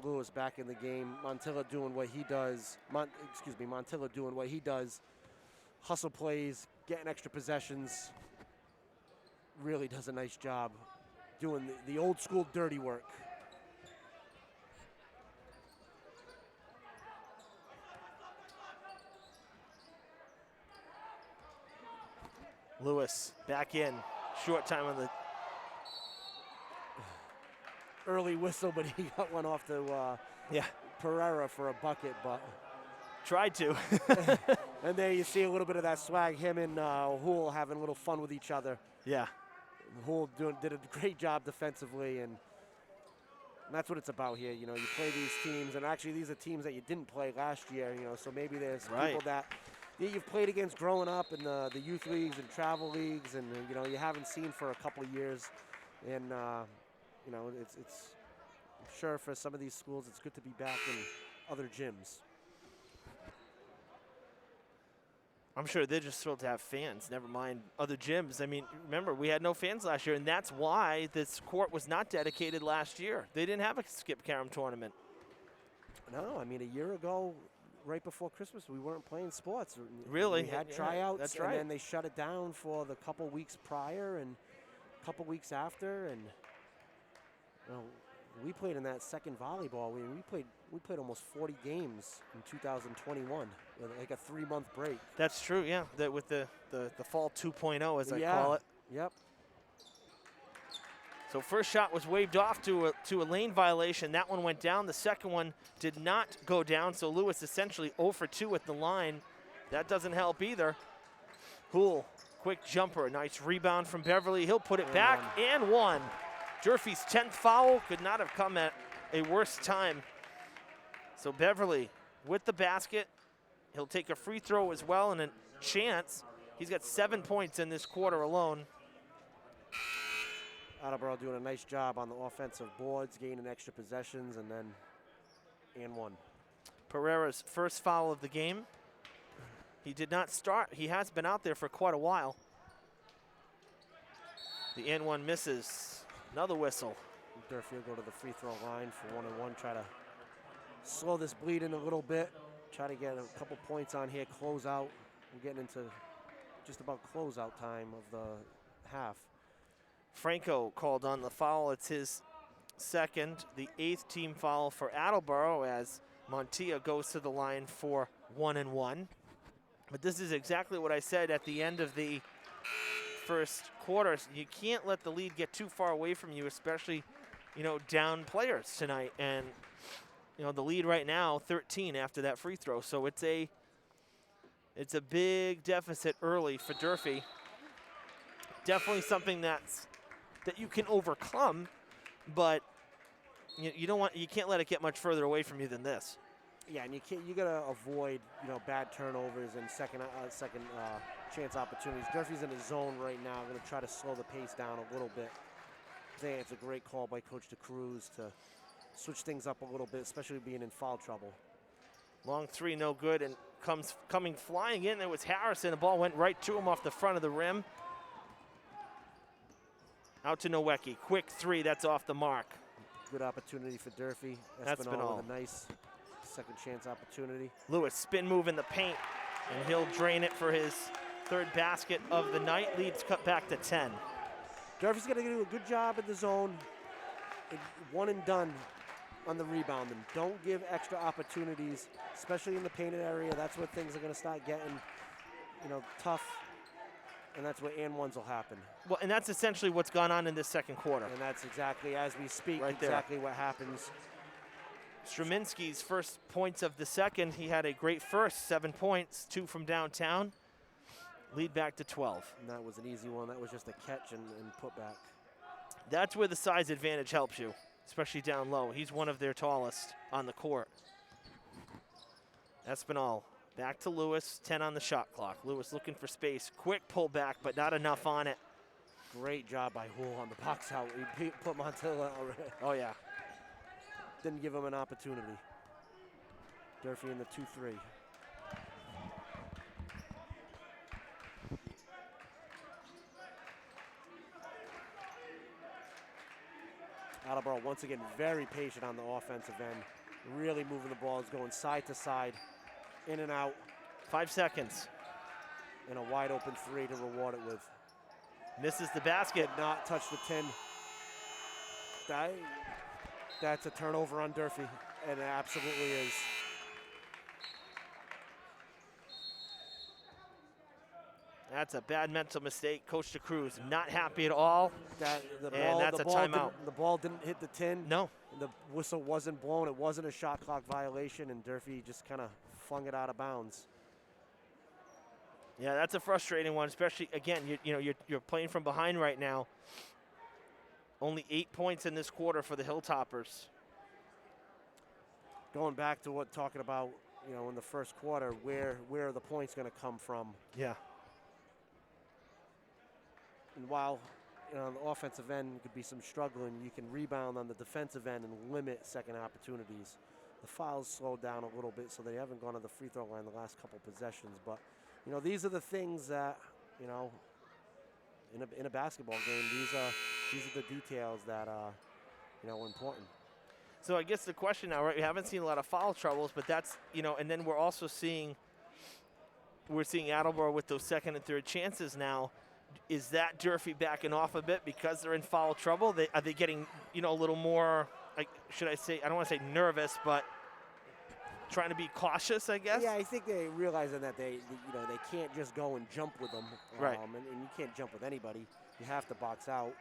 Lewis back in the game. Montilla doing what he does. Montilla doing what he does. Hustle plays, getting extra possessions. Really does a nice job doing the old school dirty work. Lewis back in. Short time on the early whistle, but he got one off to Pereira for a bucket, but tried to. And there you see a little bit of that swag. Him and Houle having a little fun with each other. Yeah. Houle did a great job defensively, and that's what it's about here. You know, you play these teams, and actually these are teams that you didn't play last year. You know, so maybe there's people that you've played against growing up in the youth leagues and travel leagues, and you know you haven't seen for a couple of years, and you know it's I'm sure for some of these schools it's good to be back in other gyms. I'm sure they're just thrilled to have fans, never mind other gyms. I mean, remember, we had no fans last year, and that's why this court was not dedicated last year. They didn't have a Skip Karam tournament. No, I mean, a year ago, right before Christmas, we weren't playing sports. Really? We had tryouts, that's right. And then they shut it down for the couple weeks prior and a couple weeks after, and you know, we played in that second volleyball. We played almost 40 games in 2021, with like a 3-month break. That's true, yeah. With the fall 2.0, as I call it. Yep. So first shot was waved off to a lane violation. That one went down. The second one did not go down. So Lewis essentially 0 for 2 at the line. That doesn't help either. Houle, quick jumper, nice rebound from Beverly. He'll put it back and 1. Durfee's 10th foul could not have come at a worse time. So Beverly with the basket. He'll take a free throw as well and a chance. He's got 7 points in this quarter alone. Attleboro doing a nice job on the offensive boards, gaining extra possessions, and then and 1. Pereira's first foul of the game. He did not start. He has been out there for quite a while. The and 1 misses. Another whistle. Durfee will go to the free throw line for 1 and 1. Try to slow this bleed in a little bit. Try to get a couple points on here. Close out. We're getting into just about closeout time of the half. Franco called on the foul. It's his second, the 8th team foul for Attleboro, as Montilla goes to the line for 1 and 1. But this is exactly what I said at the end of the first quarter. You can't let the lead get too far away from you, especially, you know, down players tonight. And, you know, the lead right now, 13 after that free throw. So it's a big deficit early for Durfee. Definitely something that you can overcome, but you can't let it get much further away from you than this. Yeah, and you gotta avoid, you know, bad turnovers and second chance opportunities. Durfee's in his zone right now. I'm gonna try to slow the pace down a little bit. I think it's a great call by Coach DeCruz to switch things up a little bit, especially being in foul trouble. Long 3, no good, and coming flying in. There was Harrison. The ball went right to him off the front of the rim. Out to Nowecki. Quick 3, that's off the mark. Good opportunity for Durfee. Espinal with a nice second chance opportunity. Lewis, spin move in the paint, and he'll drain it for his 3rd basket of the night. Leads cut back to 10. Durfee's going to do a good job in the zone. 1 and done. on the rebounding. Don't give extra opportunities, especially in the painted area. That's where things are going to start getting, tough, and that's where and ones will happen. Well, and that's essentially what's gone on in this second quarter. And that's exactly, as we speak, Right there. exactly what happens. Straminsky's first points of the second. He had a great first, 7 points, 2 from downtown. Lead back to 12. And that was an easy one. That was just a catch and put back. That's where the size advantage helps you, especially down low. He's one of their tallest on the court. Espinal back to Lewis, 10 on the shot clock. Lewis looking for space. Quick pull back, but not enough on it. Great job by Hool on the box out. He put Montilla already. Oh, yeah. Didn't give him an opportunity. Durfee in the 2-3. Attleboro once again very patient on the offensive end. Really moving the ball. Is going side to side, in and out. 5 seconds. And a wide open 3 to reward it with. Misses the basket. Did not touch the 10. That's a turnover on Durfee, and it absolutely is. That's a bad mental mistake. Coach DeCruz not happy at all. That's a timeout. The ball didn't hit the tin. No. The whistle wasn't blown. It wasn't a shot clock violation, and Durfee just kind of flung it out of bounds. Yeah, that's a frustrating one, especially, again, you're playing from behind right now. Only 8 points in this quarter for the Hilltoppers. Going back to talking about, in the first quarter, where are the points going to come from? Yeah. And while, on the offensive end could be some struggling, you can rebound on the defensive end and limit second opportunities. The fouls slowed down a little bit, so they haven't gone to the free throw line the last couple possessions. But, these are the things that, in a basketball game, these are the details that are, important. So I guess the question now, right, we haven't seen a lot of foul troubles, but that's, and then we're also seeing Attleboro with those second and third chances now. Is that Durfee backing off a bit because they're in foul trouble? Are they getting, a little more, should I say, I don't want to say nervous, but trying to be cautious, I guess? Yeah, I think they realizing that they can't just go and jump with them. Right. And you can't jump with anybody. You have to box out.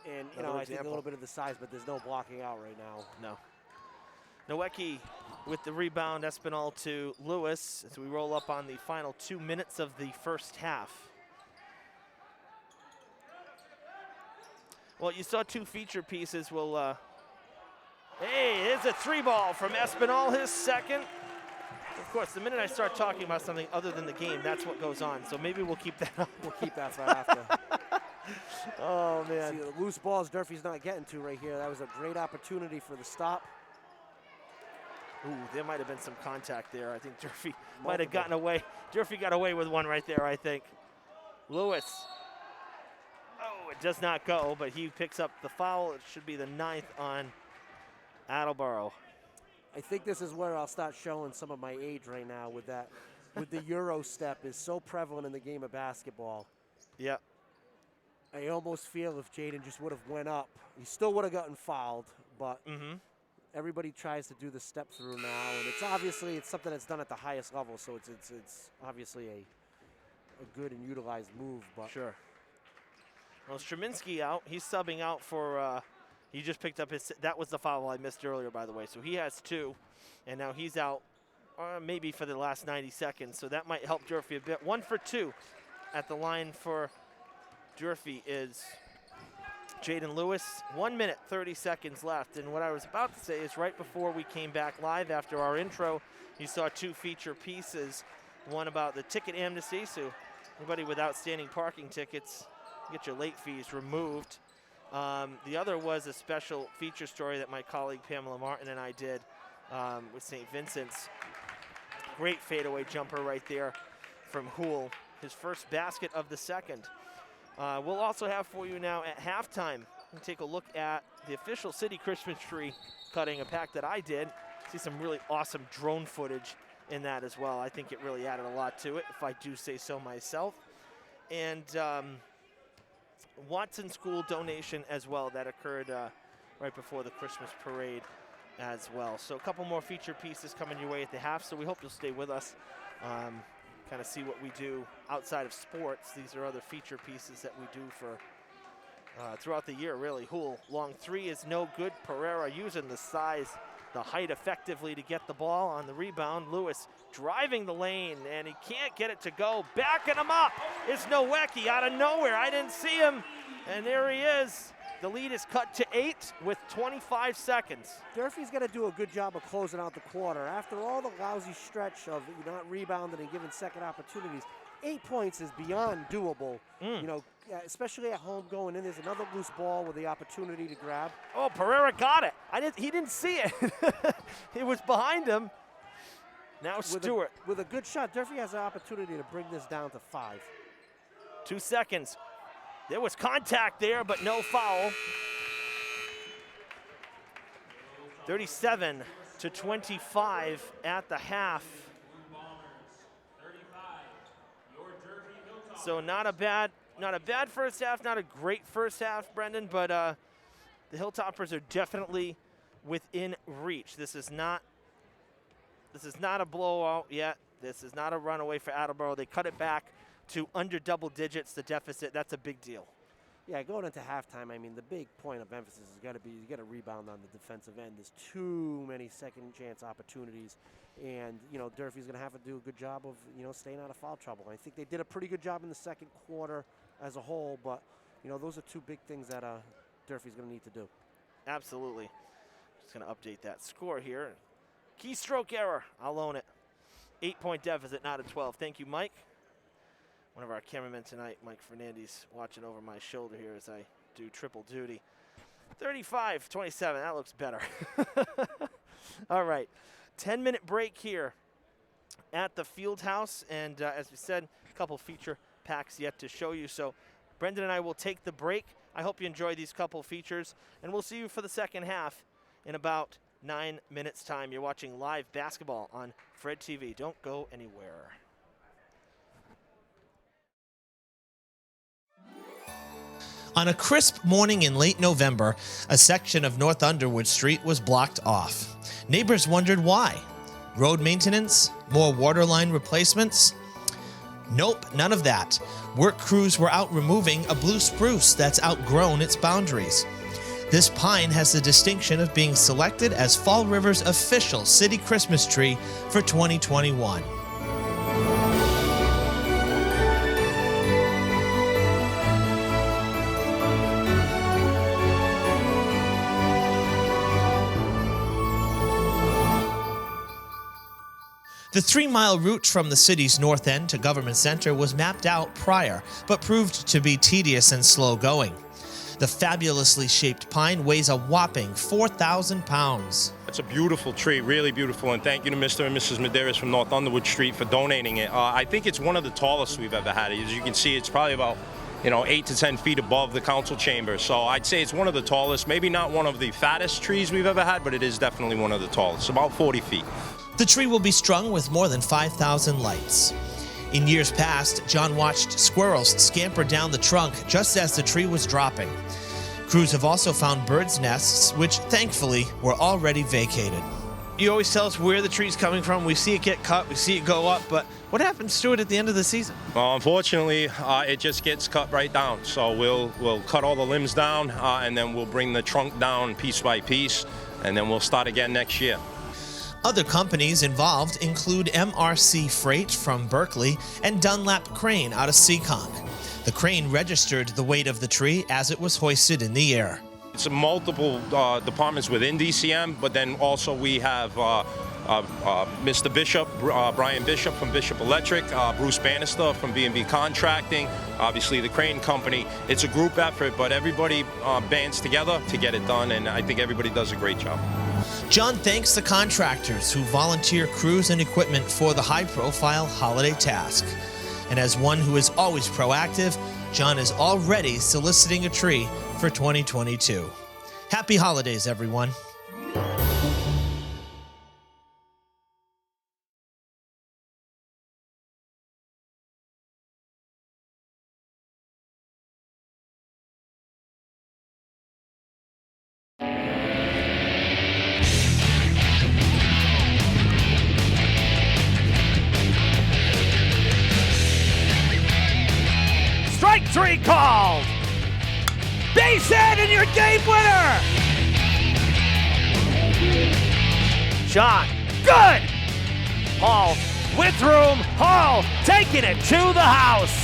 And, I think a little bit of the size, but there's no blocking out right now. No. Nowicki with the rebound, Espinal to Lewis as we roll up on the final 2 minutes of the first half. Well, you saw 2 feature pieces. Hey, there's a 3-ball from Espinal, his second. Of course, the minute I start talking about something other than the game, that's what goes on. So maybe we'll keep that up. We'll keep that for after. Oh, man. See, the loose balls Durfee's not getting to right here. That was a great opportunity for the stop. Ooh, there might have been some contact there. I think Durfee might have gotten away. Durfee got away with one right there, I think. Lewis. Oh, it does not go, but he picks up the foul. It should be the 9th on Attleboro. I think this is where I'll start showing some of my age right now with that. With the Euro step is so prevalent in the game of basketball. Yeah. I almost feel if Jaden just would have went up, he still would have gotten fouled, but everybody tries to do the step through now, and it's something that's done at the highest level, so it's obviously a good and utilized move. But sure. Well, Straminsky out. He's subbing out for. He just picked up his. That was the foul I missed earlier, by the way. So he has 2, and now he's out, maybe for the last 90 seconds. So that might help Durfee a bit. 1 for 2 at the line for Durfee is Jaden Lewis. 1 minute, 30 seconds left. And what I was about to say is right before we came back live after our intro, you saw 2 feature pieces. One about the ticket amnesty, so anybody with outstanding parking tickets, get your late fees removed. The other was a special feature story that my colleague Pamela Martin and I did with St. Vincent's. Great fadeaway jumper right there from Hool, his first basket of the second. We'll also have for you now at halftime, we'll take a look at the official city Christmas tree cutting, a pack that I did. See some really awesome drone footage in that as well. I think it really added a lot to it, if I do say so myself. And Watson School donation as well that occurred right before the Christmas parade as well. So a couple more feature pieces coming your way at the half, so we hope you'll stay with us. Kind of see what we do outside of sports. These are other feature pieces that we do for throughout the year, really. Hool, long three is no good. Pereira using the size, the height effectively to get the ball on the rebound. Lewis driving the lane, and he can't get it to go. Backing him up is Nowicki out of nowhere. I didn't see him, and there he is. The lead is cut to 8 with 25 seconds. Durfee's got to do a good job of closing out the quarter. After all the lousy stretch of not rebounding and giving second opportunities, 8 points is beyond doable. You know, especially at home going in. There's another loose ball with the opportunity to grab. Oh, Pereira got it. He didn't see it. It was behind him. Now Stewart. With a good shot, Durfee has an opportunity to bring this down to 5. 2 seconds. There was contact there, but no foul. 37 to 25 at the half. So not a bad first half, not a great first half, Brendan, but the Hilltoppers are definitely within reach. This is not a blowout yet. This is not a runaway for Attleboro. They cut it back to under double digits, the deficit. That's a big deal. Yeah, going into halftime, I mean, the big point of emphasis has got to be you got to rebound on the defensive end. There's too many second chance opportunities, and Durfee's going to have to do a good job of staying out of foul trouble. I think they did a pretty good job in the second quarter as a whole, but those are two big things that Durfee's going to need to do. Absolutely. Just going to update that score here. Keystroke error. I'll own it. 8-point deficit, not a 12. Thank you, Mike. One of our cameramen tonight, Mike Fernandez, watching over my shoulder here as I do triple duty. 35-27, that looks better. All right, 10-minute break here at the field house. And as we said, a couple feature packs yet to show you. So Brendan and I will take the break. I hope you enjoy these couple features. And we'll see you for the second half in about 9 minutes' time. You're watching live basketball on Fred TV. Don't go anywhere. On a crisp morning in late November, a section of North Underwood Street was blocked off. Neighbors wondered why. Road maintenance? More waterline replacements? Nope, none of that. Work crews were out removing a blue spruce that's outgrown its boundaries. This pine has the distinction of being selected as Fall River's official city Christmas tree for 2021. The 3-mile route from the city's north end to Government Center was mapped out prior, but proved to be tedious and slow going. The fabulously shaped pine weighs a whopping 4,000 pounds. It's a beautiful tree, really beautiful, and thank you to Mr. and Mrs. Medeiros from North Underwood Street for donating it. I think it's one of the tallest we've ever had. As you can see, it's probably about 8 to 10 feet above the council chamber. So I'd say it's one of the tallest, maybe not one of the fattest trees we've ever had, but it is definitely one of the tallest, about 40 feet. The tree will be strung with more than 5,000 lights. In years past, John watched squirrels scamper down the trunk just as the tree was dropping. Crews have also found birds' nests, which thankfully were already vacated. You always tell us where the tree's coming from. We see it get cut, we see it go up, but what happens to it at the end of the season? Well, unfortunately, it just gets cut right down. So we'll cut all the limbs down, and then we'll bring the trunk down piece by piece, and then we'll start again next year. Other companies involved include MRC Freight from Berkeley and Dunlap Crane out of Seekonk. The crane registered the weight of the tree as it was hoisted in the air. It's multiple departments within DCM, but then also we have Mr. Bishop, Brian Bishop from Bishop Electric, Bruce Bannister from B&B Contracting, obviously the crane company. It's a group effort, but everybody bands together to get it done, and I think everybody does a great job. John thanks the contractors who volunteer crews and equipment for the high-profile holiday task. And as one who is always proactive, John is already soliciting a tree for 2022. Happy holidays, everyone. 3 called. Base hit and your game winner. Shot. Good. Hall with room. Hall taking it to the house.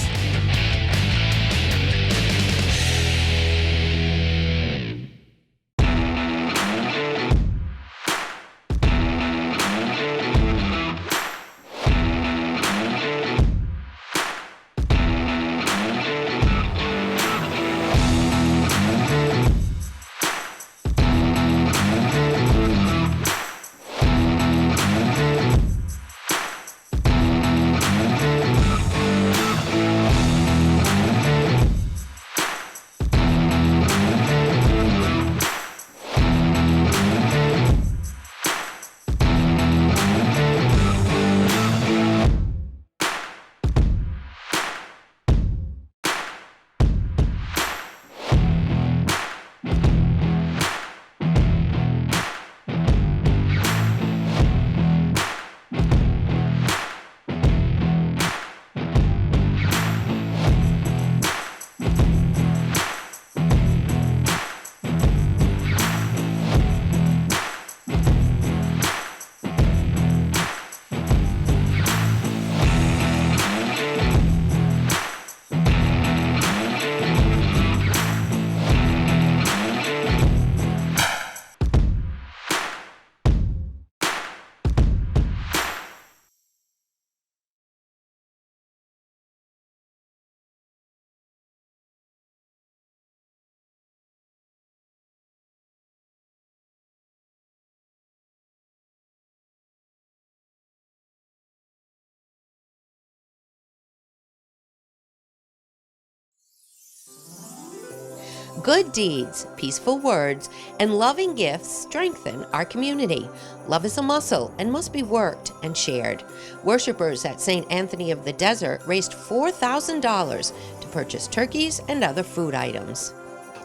Good deeds, peaceful words, and loving gifts strengthen our community. Love is a muscle and must be worked and shared. Worshippers at St. Anthony of the Desert raised $4,000 to purchase turkeys and other food items.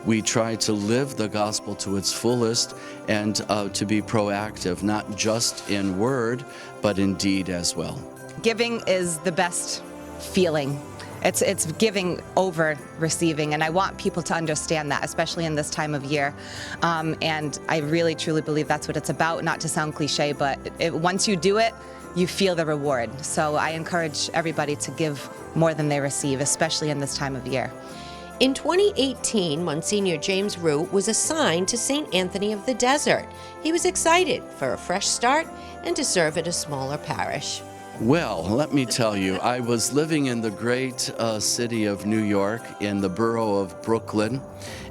We try to live the gospel to its fullest and to be proactive, not just in word, but in deed as well. Giving is the best feeling. It's giving over receiving, and I want people to understand that, especially in this time of year. And I really, truly believe that's what it's about, not to sound cliche, but once you do it, you feel the reward. So I encourage everybody to give more than they receive, especially in this time of year. In 2018, Monsignor James Roux was assigned to St. Anthony of the Desert. He was excited for a fresh start and to serve at a smaller parish. Well, let me tell you, I was living in the great city of New York, in the borough of Brooklyn.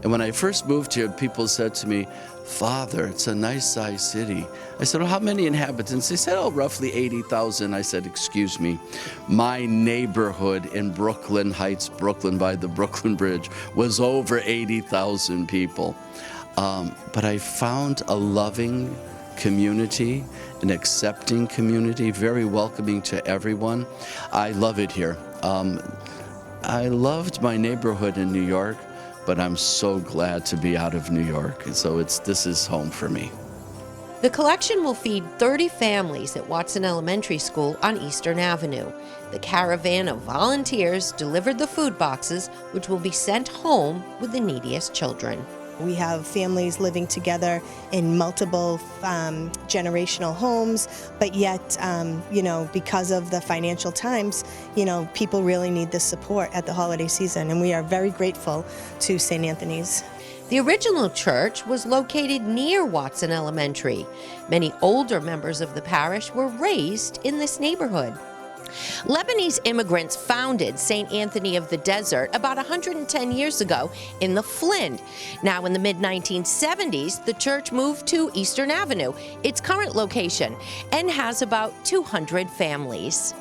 And when I first moved here, people said to me, "Father, it's a nice-sized city." I said, "Well, how many inhabitants?" They said, "Oh, roughly 80,000. I said, "Excuse me, my neighborhood in Brooklyn Heights, Brooklyn by the Brooklyn Bridge, was over 80,000 people." But I found a loving community, an accepting community, very welcoming to everyone. I love it here. I loved my neighborhood in New York, but I'm so glad to be out of New York. So this is home for me. The collection will feed 30 families at Watson Elementary School on Eastern Avenue. The caravan of volunteers delivered the food boxes, which will be sent home with the neediest children. We have families living together in multiple generational homes, but yet, because of the financial times, people really need this support at the holiday season, and we are very grateful to St. Anthony's. The original church was located near Watson Elementary. Many older members of the parish were raised in this neighborhood. Lebanese immigrants founded St. Anthony of the Desert about 110 years ago in the Flint. Now, in the mid-1970s, the church moved to Eastern Avenue, its current location, and has about 200 families.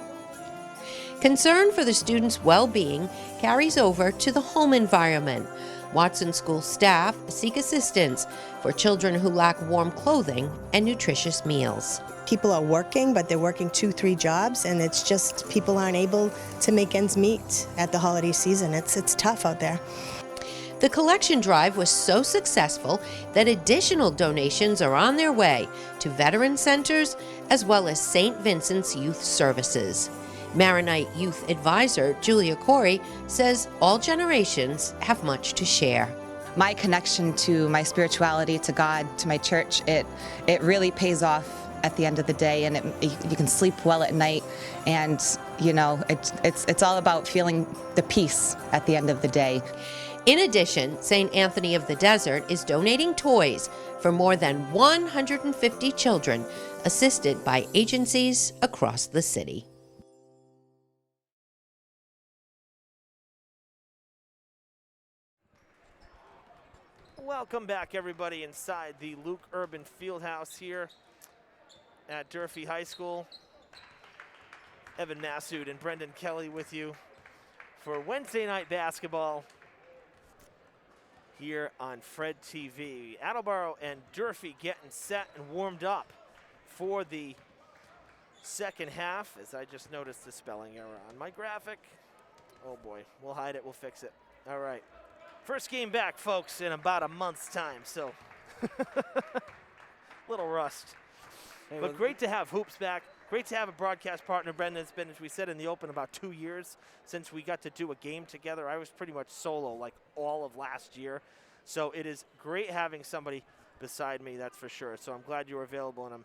Concern for the students' well-being carries over to the home environment. Watson School staff seek assistance for children who lack warm clothing and nutritious meals. People are working, but they're working 2-3 jobs, and it's just people aren't able to make ends meet at the holiday season. It's tough out there. The collection drive was so successful that additional donations are on their way to veteran centers as well as St. Vincent's Youth Services. Maronite Youth Advisor Julia Corey says all generations have much to share. My connection to my spirituality, to God, to my church, it really pays off at the end of the day, and you can sleep well at night, and you know it's all about feeling the peace at the end of the day. In addition, St. Anthony of the Desert is donating toys for more than 150 children, assisted by agencies across the city. Welcome back, everybody, inside the Luke Urban Fieldhouse here at Durfee High School. Evan Massoud and Brendan Kelly with you for Wednesday night basketball here on Fred TV. Attleboro and Durfee getting set and warmed up for the second half, as I just noticed the spelling error on my graphic. Oh boy, we'll hide it, we'll fix it. All right. First game back, folks, in about a month's time, so little rust. But great to have hoops back. Great to have a broadcast partner, Brendan. It's been, as we said in the open, about 2 years since we got to do a game together. I was pretty much solo like all of last year. So it is great having somebody beside me, that's for sure. So I'm glad you were available, and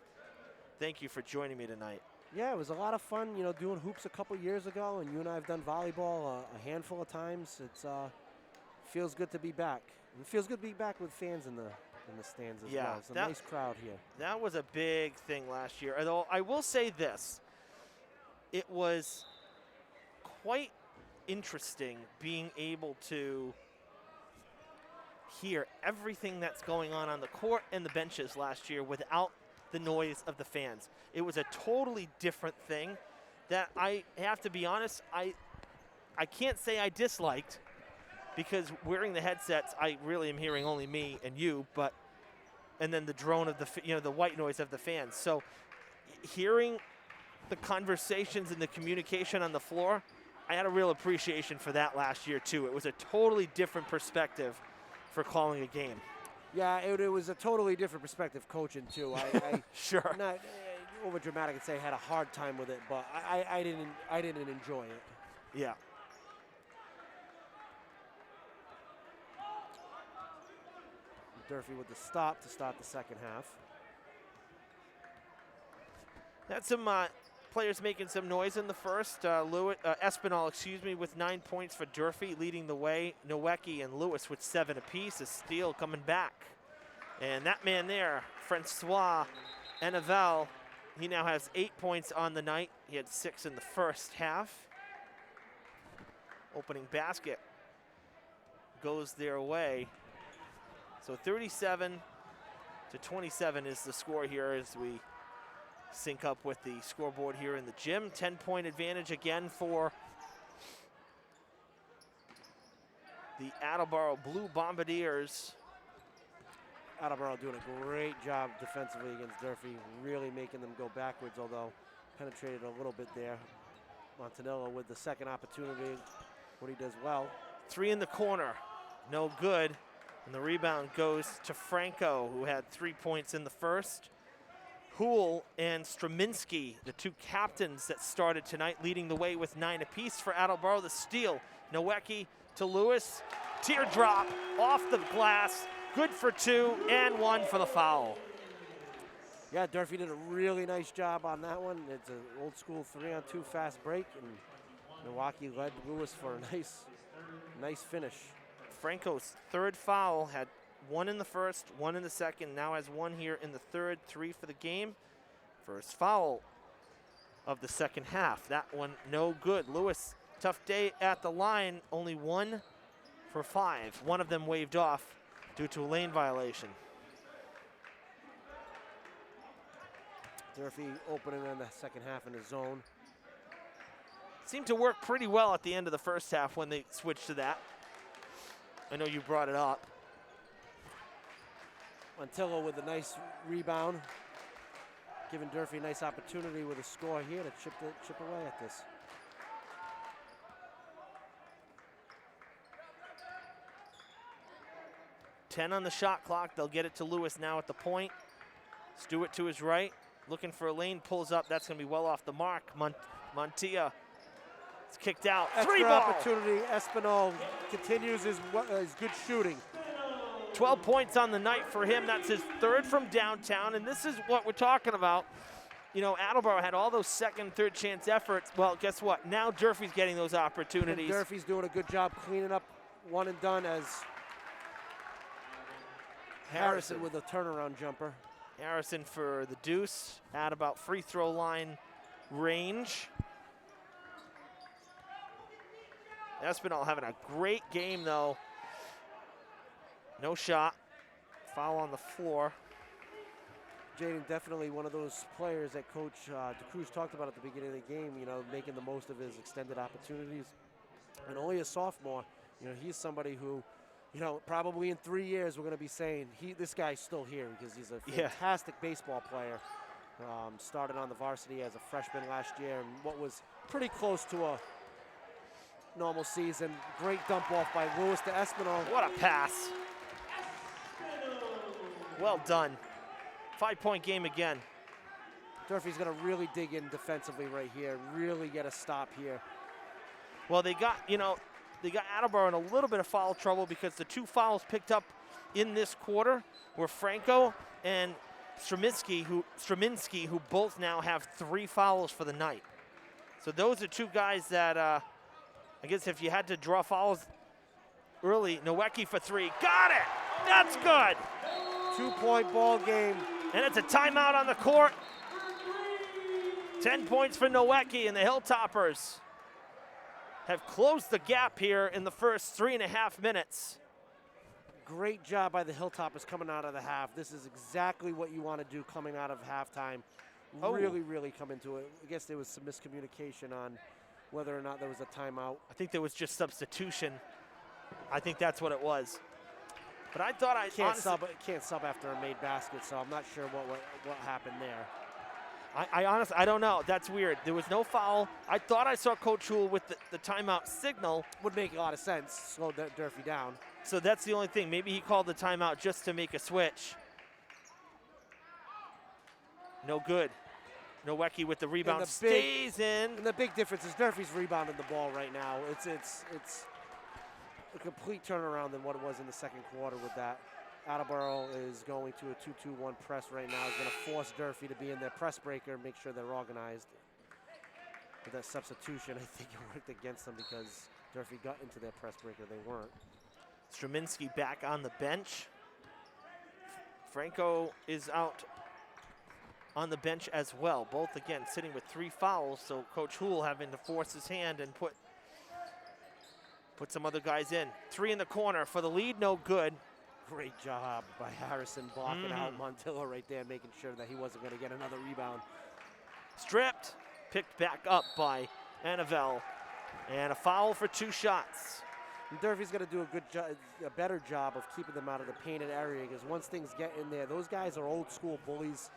thank you for joining me tonight. Yeah, it was a lot of fun, you know, doing hoops a couple years ago, and you and I have done volleyball a handful of times. It's feels good to be back. It feels good to be back with fans in the stands as well. It's a nice crowd here. That was a big thing last year. Although I will say this, it was quite interesting being able to hear everything that's going on the court and the benches last year without the noise of the fans. It was a totally different thing that I have to be honest, I can't say I disliked, because wearing the headsets, I really am hearing only me and you, and then the drone of the white noise of the fans. So hearing the conversations and the communication on the floor, I had a real appreciation for that last year too. It was a totally different perspective for calling a game. Yeah, it was a totally different perspective coaching too. I sure. Not over dramatic and say I had a hard time with it, but I didn't enjoy it. Yeah. Durfee with the stop to start the second half. Had some players making some noise in the first. Espinal, with 9 points for Durfee, leading the way. Nowecki and Lewis with 7 apiece. A steal coming back. And that man there, Francois Enevel, he now has 8 points on the night. He had 6 in the first half. Opening basket goes their way. So 37-27 is the score here as we sync up with the scoreboard here in the gym. 10-point advantage again for the Attleboro Blue Bombardiers. Attleboro doing a great job defensively against Durfee, really making them go backwards, although penetrated a little bit there. Montanello with the second opportunity, what he does well. 3 in the corner, no good. And the rebound goes to Franco, who had 3 points in the first. Hool and Straminski, the two captains that started tonight, leading the way with 9 apiece for Attleboro. The steal, Nowecki to Lewis. Teardrop off the glass, good for 2 and 1 for the foul. Yeah, Durfee did a really nice job on that one. It's an old school 3-on-2 fast break, and Milwaukee led Lewis for a nice finish. Franco's third foul, had 1 in the first, 1 in the second, now has 1 here in the third, 3 for the game. First foul of the second half. That one no good. Lewis, tough day at the line, only 1 for 5. 1 of them waved off due to a lane violation. Durfee opening in the second half in the zone. Seemed to work pretty well at the end of the first half when they switched to that. I know you brought it up. Montillo with a nice rebound, giving Durfee a nice opportunity with a score here to chip away at this. $10 on the shot clock. They'll get it to Lewis now at the point. Stewart to his right, looking for a lane, pulls up. That's going to be well off the mark. Montilla It's kicked out. Extra 3-ball. opportunity. Espinal continues his good shooting. 12 points on the night for him. That's his third from downtown, and this is what we're talking about. You know, Attleboro had all those second, third chance efforts. Well, guess what? Now Durfee's getting those opportunities. And Durfee's doing a good job cleaning up one and done as Harrison with a turnaround jumper. Harrison for the deuce at about free throw line range. Espinal having a great game, though. No shot. Foul on the floor. Jaden, definitely one of those players that Coach DeCruz talked about at the beginning of the game, you know, making the most of his extended opportunities. And only a sophomore, you know, he's somebody who, you know, probably in 3 years we're going to be saying, this guy's still here because he's a fantastic baseball player. Started on the varsity as a freshman last year and what was pretty close to a normal season. Great dump off by Lewis to Espinal. What a pass. Well done. 5-point game again. Durfee's going to really dig in defensively right here, really get a stop here. Well, they got Attleboro in a little bit of foul trouble because the 2 fouls picked up in this quarter were Franco and Straminski, who both now have 3 fouls for the night. So those are 2 guys that I guess if you had to draw fouls early, Nowecki for 3. Got it! That's good! 2-point ball game. And it's a timeout on the court. 10 points for Nowecki, and the Hilltoppers have closed the gap here in the first 3.5 minutes. Great job by the Hilltoppers coming out of the half. This is exactly what you want to do coming out of halftime. Really, really come into it. I guess there was some miscommunication on whether or not there was a timeout. I think there was just substitution. I think that's what it was. But I thought can't sub after a made basket, so I'm not sure what happened there. I honestly, I don't know. That's weird. There was no foul. I thought I saw Coach Houle with the timeout signal. Would make a lot of sense. Slow Durfee down. So that's the only thing. Maybe he called the timeout just to make a switch. No good. Nowecki with the rebound stays in. And the big difference is Durfee's rebounding the ball right now. It's a complete turnaround than what it was in the second quarter with that. Attleboro is going to a 2-2-1 press right now. Is going to force Durfee to be in their press breaker and make sure they're organized. With that substitution, I think it worked against them because Durfee got into their press breaker. They weren't. Straminski back on the bench. Franco is out on the bench as well. Both, again, sitting with 3 fouls, so Coach Houle having to force his hand and put some other guys in. 3 in the corner for the lead, no good. Great job by Harrison blocking out Montilla right there, making sure that he wasn't going to get another rebound. Stripped, picked back up by Anavel, and a foul for 2 shots. And Durfee's going to do a better job of keeping them out of the painted area because once things get in there, those guys are old school bullies.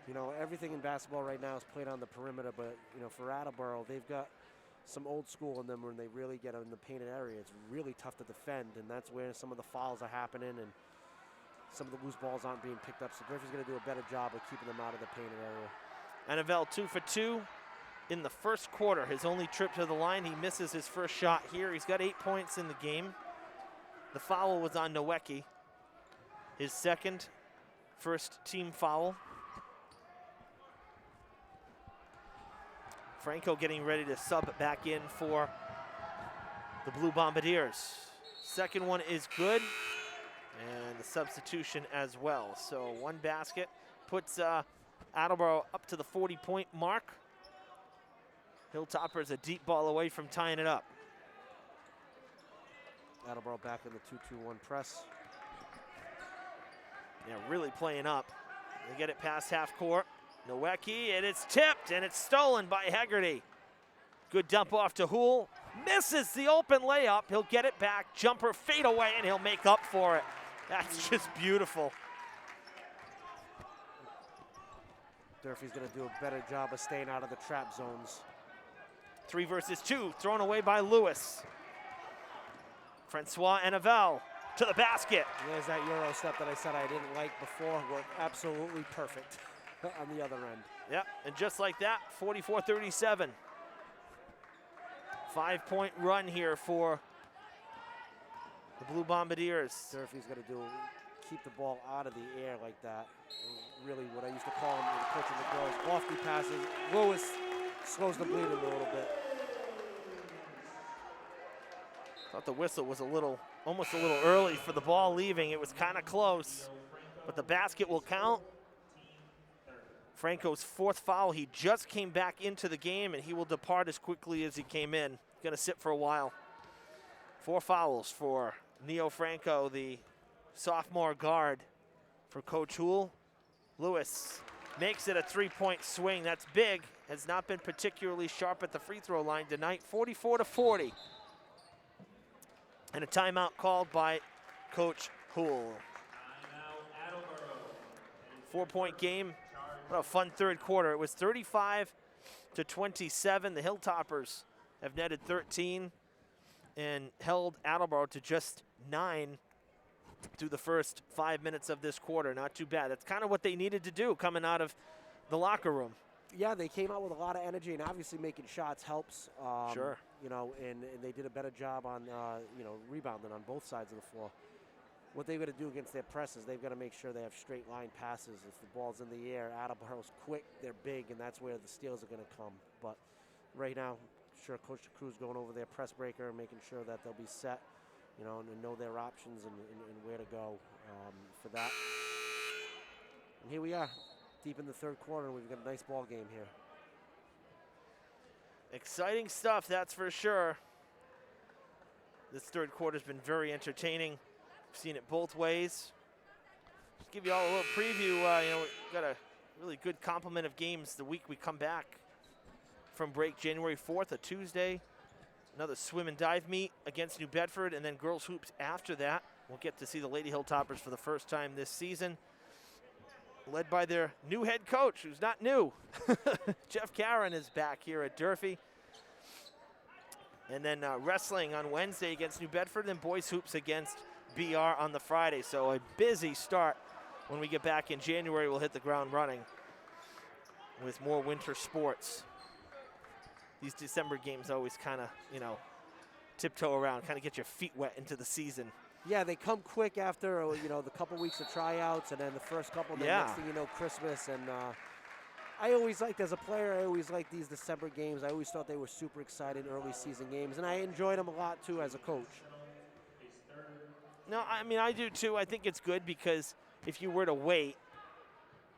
You know, everything in basketball right now is played on the perimeter, but, you know, for Attleboro, they've got some old school in them when they really get in the painted area. It's really tough to defend, and that's where some of the fouls are happening and some of the loose balls aren't being picked up. So Durfee's going to do a better job of keeping them out of the painted area. Anavel 2 for 2 in the first quarter. His only trip to the line, he misses his first shot here. He's got 8 points in the game. The foul was on Nowecki. His second first team foul. Franco getting ready to sub back in for the Blue Bombardiers. Second one is good, and the substitution as well. So 1 basket puts Attleboro up to the 40-point mark. Hilltoppers a deep ball away from tying it up. Attleboro back in the 2-2-1 press. Yeah, really playing up. They get it past half court. Nowecki, and it's tipped, and it's stolen by Hegarty. Good dump off to Houle. Misses the open layup. He'll get it back. Jumper fade away, and he'll make up for it. That's just beautiful. Durfee's going to do a better job of staying out of the trap zones. 3 versus 2, thrown away by Lewis. Francois Anavel to the basket. There's that Euro step that I said I didn't like before. Worked absolutely perfect on the other end. Yep, and just like that, 44-37. 5-point run here for the Blue Bombardiers. Durfee's got to keep the ball out of the air like that. Really what I used to call him, the coach of the girls, lofty passes. Lewis slows the bleeding a little bit. Thought the whistle was almost a little early for the ball leaving. It was kind of close, but the basket will count. Franco's 4th foul. He just came back into the game, and he will depart as quickly as he came in. Going to sit for a while. 4 fouls for Neo Franco, the sophomore guard for Coach Houle. Lewis makes it a 3-point swing. That's big. Has not been particularly sharp at the free throw line tonight. 44-40. And a timeout called by Coach Houle. 4-point game. What a fun third quarter. It was 35-27. The Hilltoppers have netted 13 and held Attleboro to just 9 through the first 5 minutes of this quarter. Not too bad. That's kind of what they needed to do coming out of the locker room. Yeah, they came out with a lot of energy, and obviously making shots helps. Sure. You know, and they did a better job on, you know, rebounding on both sides of the floor. What they've got to do against their presses, they've got to make sure they have straight line passes. If the ball's in the air, Attleboro's quick, they're big, and that's where the steals are going to come. But right now, sure, Coach Cruz going over their press breaker and making sure that they'll be set, you know, and know their options and where to go for that. And here we are, deep in the third quarter, and we've got a nice ball game here. Exciting stuff, that's for sure. This third quarter's been very entertaining. We've seen it both ways. Just give you all a little preview. You know, we've got a really good complement of games the week we come back from break. January 4th, a Tuesday. Another swim and dive meet against New Bedford, and then girls hoops after that. We'll get to see the Lady Hilltoppers for the first time this season, led by their new head coach, who's not new. Jeff Caron is back here at Durfee. And then wrestling on Wednesday against New Bedford, and boys hoops against BR on the Friday. So a busy start. When we get back in January, we'll hit the ground running with more winter sports. These December games always kind of, you know, tiptoe around, kind of get your feet wet into the season. Yeah, they come quick after, you know, the couple weeks of tryouts, and then the first couple, then next thing you know, Christmas. And I always liked, as a player, I always liked these December games. I always thought they were super exciting early season games, and I enjoyed them a lot, too, as a coach. No, I mean, I do, too. I think it's good because if you were to wait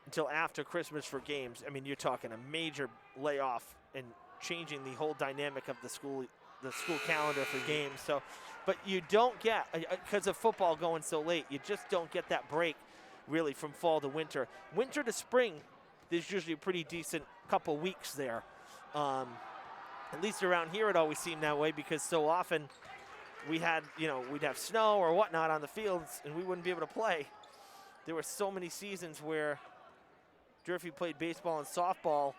until after Christmas for games, I mean, you're talking a major layoff and changing the whole dynamic of the school calendar for games. So, but you don't get, because of football going so late, you just don't get that break really from fall to winter. Winter to spring, there's usually a pretty decent couple weeks there. At least around here it always seemed that way, because so often we had, you know, we'd have snow or whatnot on the fields and we wouldn't be able to play. There were so many seasons where Durfee played baseball and softball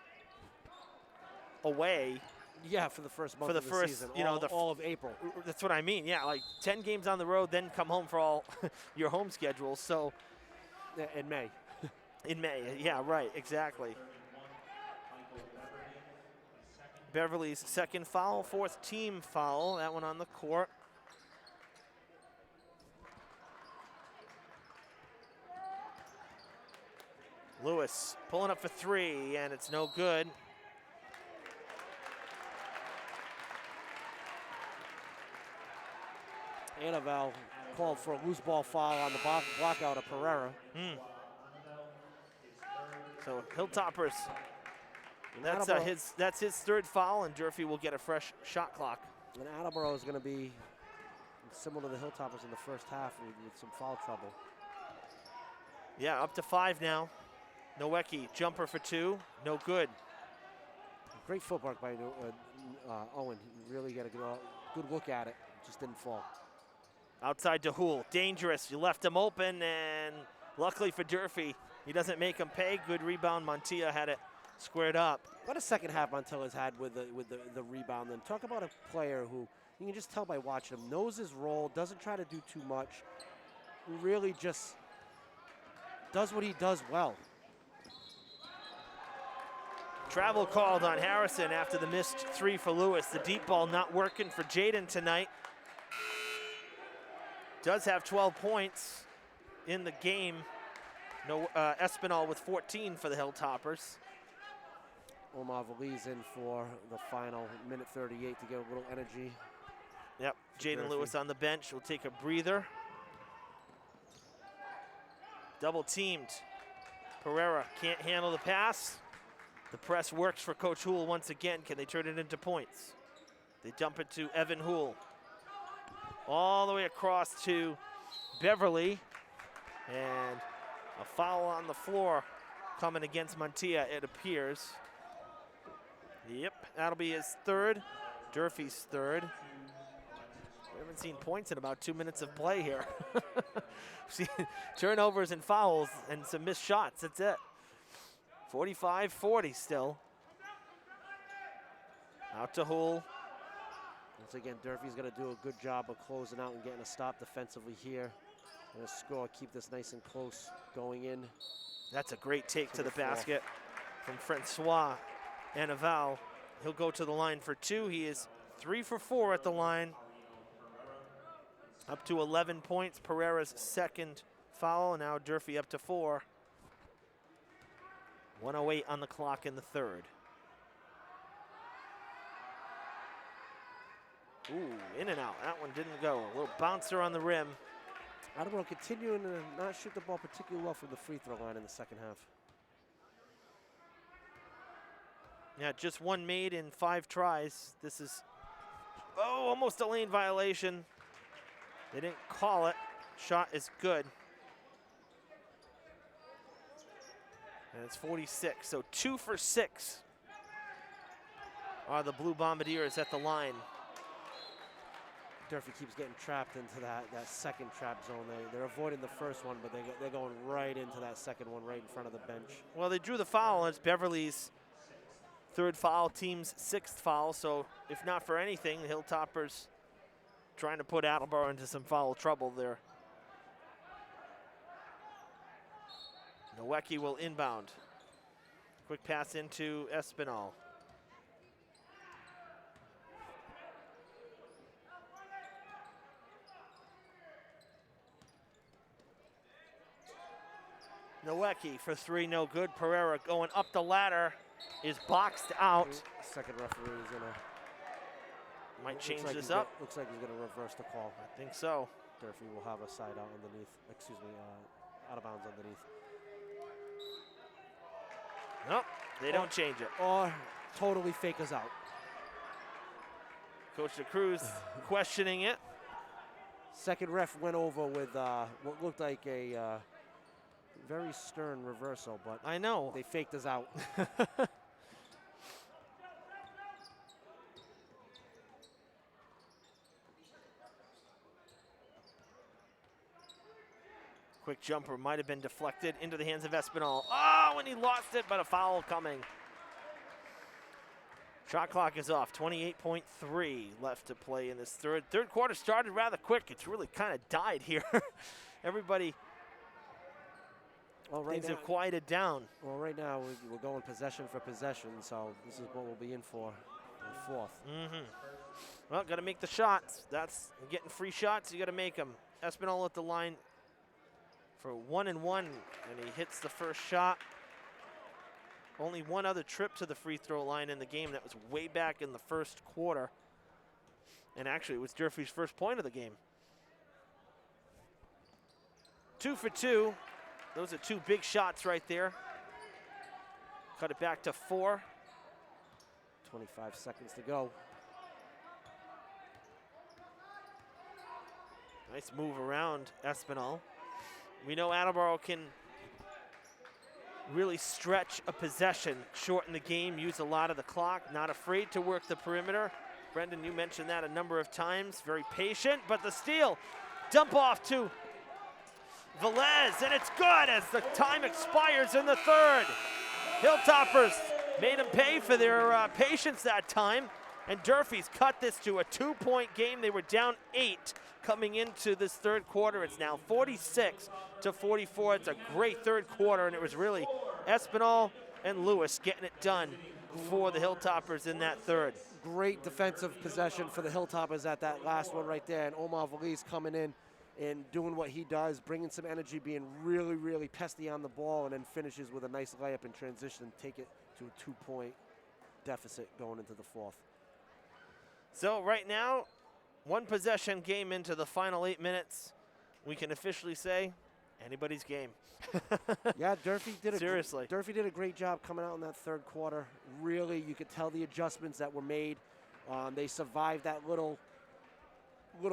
away. Yeah, for the first month of the season, you know, all of April. That's what I mean, yeah, like 10 games on the road, then come home for all your home schedules. So in May. In May, yeah, right, exactly. Beverly's second foul, 4th team foul, that one on the court. Lewis pulling up for 3, and it's no good. Anaval called for a loose ball foul on the block out of Pereira. So Hilltoppers, that's his 3rd foul, and Durfee will get a fresh shot clock. And Attleboro is going to be similar to the Hilltoppers in the first half with some foul trouble. Yeah, up to 5 now. Nowecki, jumper for 2, no good. Great footwork by Owen. He really got a good look at it, just didn't fall. Outside to Houle, dangerous. You left him open, and luckily for Durfee, he doesn't make him pay. Good rebound. Montilla had it squared up. What a second half Montilla's had with the rebound. Then talk about a player who you can just tell by watching him, knows his role, doesn't try to do too much, really just does what he does well. Travel called on Harrison after the missed 3 for Lewis. The deep ball not working for Jaden tonight. Does have 12 points in the game. No, Espinal with 14 for the Hilltoppers. Omar Valiz in for the final minute 38 to get a little energy. Yep, Jaden Durfee. Lewis on the bench will take a breather. Double teamed. Pereira can't handle the pass. The press works for Coach Houle once again. Can they turn it into points? They dump it to Evan Houle. All the way across to Beverly. And a foul on the floor coming against Montilla, it appears. Yep, that'll be his third. Durfee's third. We haven't seen points in about 2 minutes of play here. See, turnovers and fouls and some missed shots, that's it. 45-40 still. Out to Houle. Once again, Durfee's going to do a good job of closing out and getting a stop defensively here. And a score, keep this nice and close going in. That's a great take to the basket from Francois Anaval. He'll go to the line for 2. He is 3 for 4 at the line. Up to 11 points. Pereira's second foul, and now Durfee up to 4. 1:08 on the clock in the third. Ooh, in and out. That one didn't go. A little bouncer on the rim. Attleboro continuing to not shoot the ball particularly well from the free throw line in the second half. Yeah, just one made in 5 tries. This is, almost a lane violation. They didn't call it. Shot is good. And it's 46, so 2 for 6 are the Blue Bombardiers at the line. Durfee keeps getting trapped into that second trap zone. They're avoiding the first one, but they're going right into that second one right in front of the bench. Well, they drew the foul. It's Beverly's third foul, team's 6th foul. So if not for anything, the Hilltoppers trying to put Attleboro into some foul trouble there. Nowecki will inbound. Quick pass into Espinal. Nowecki for 3, no good. Pereira going up the ladder is boxed out. Second referee is gonna might change this up. Looks like he's gonna reverse the call. I think so. Durfee will have a side out underneath. Excuse me, out of bounds underneath. Nope, they don't change it. Or totally fake us out. Coach DeCruz questioning it. Second ref went over with what looked like a very stern reversal, but I know they faked us out. Quick jumper might have been deflected into the hands of Espinal. Oh, when he lost it, but a foul coming. Shot clock is off, 28.3 left to play in this third. Third quarter started rather quick. It's really kind of died here. Everybody, things have quieted down. Well, right now we're going possession for possession, so this is what we'll be in for in fourth. Well, got to make the shots. That's getting free shots. You got to make them. Espinal at the line for 1 and 1, and he hits the first shot. Only one other trip to the free throw line in the game. That was way back in the first quarter. And actually, it was Durfee's first point of the game. 2 for 2. Those are 2 big shots right there. Cut it back to 4. 25 seconds to go. Nice move around Espinal. We know Attleboro can really stretch a possession, shorten the game, use a lot of the clock, not afraid to work the perimeter. Brendan, you mentioned that a number of times. Very patient, but the steal, dump off to Velez, and it's good as the time expires in the third. Hilltoppers made them pay for their patience that time, and Durfee's cut this to a 2-point game. They were down 8 coming into this third quarter. It's now 46-44. It's a great third quarter, and it was really Espinal and Lewis getting it done for the Hilltoppers in that third. Great defensive possession for the Hilltoppers at that last one right there. And Omar Valise coming in and doing what he does, bringing some energy, being really, really pesty on the ball, and then finishes with a nice layup in transition and take it to a 2-point deficit going into the fourth. So right now, one possession game into the final 8 minutes. We can officially say anybody's game. Yeah, Durfee did Seriously. did a great job coming out in that third quarter. Really, you could tell the adjustments that were made. They survived that little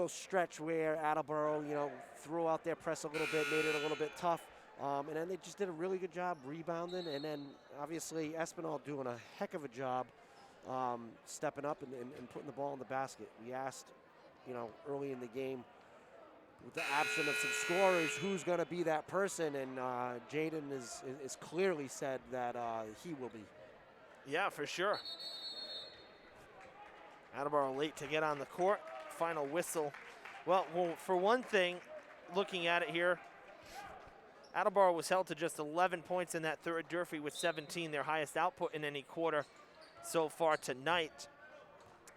stretch where Attleboro, threw out their press a little bit, made it a little bit tough. And then they just did a really good job rebounding. And then obviously Espinal doing a heck of a job stepping up and putting the ball in the basket. We asked, early in the game, with the absence of some scorers, who's going to be that person? And Jaden is clearly said that he will be. Yeah, for sure. Attleboro late to get on the court. Final whistle. Well, for one thing, looking at it here, Attleboro was held to just 11 points in that third. Durfee with 17, their highest output in any quarter so far tonight.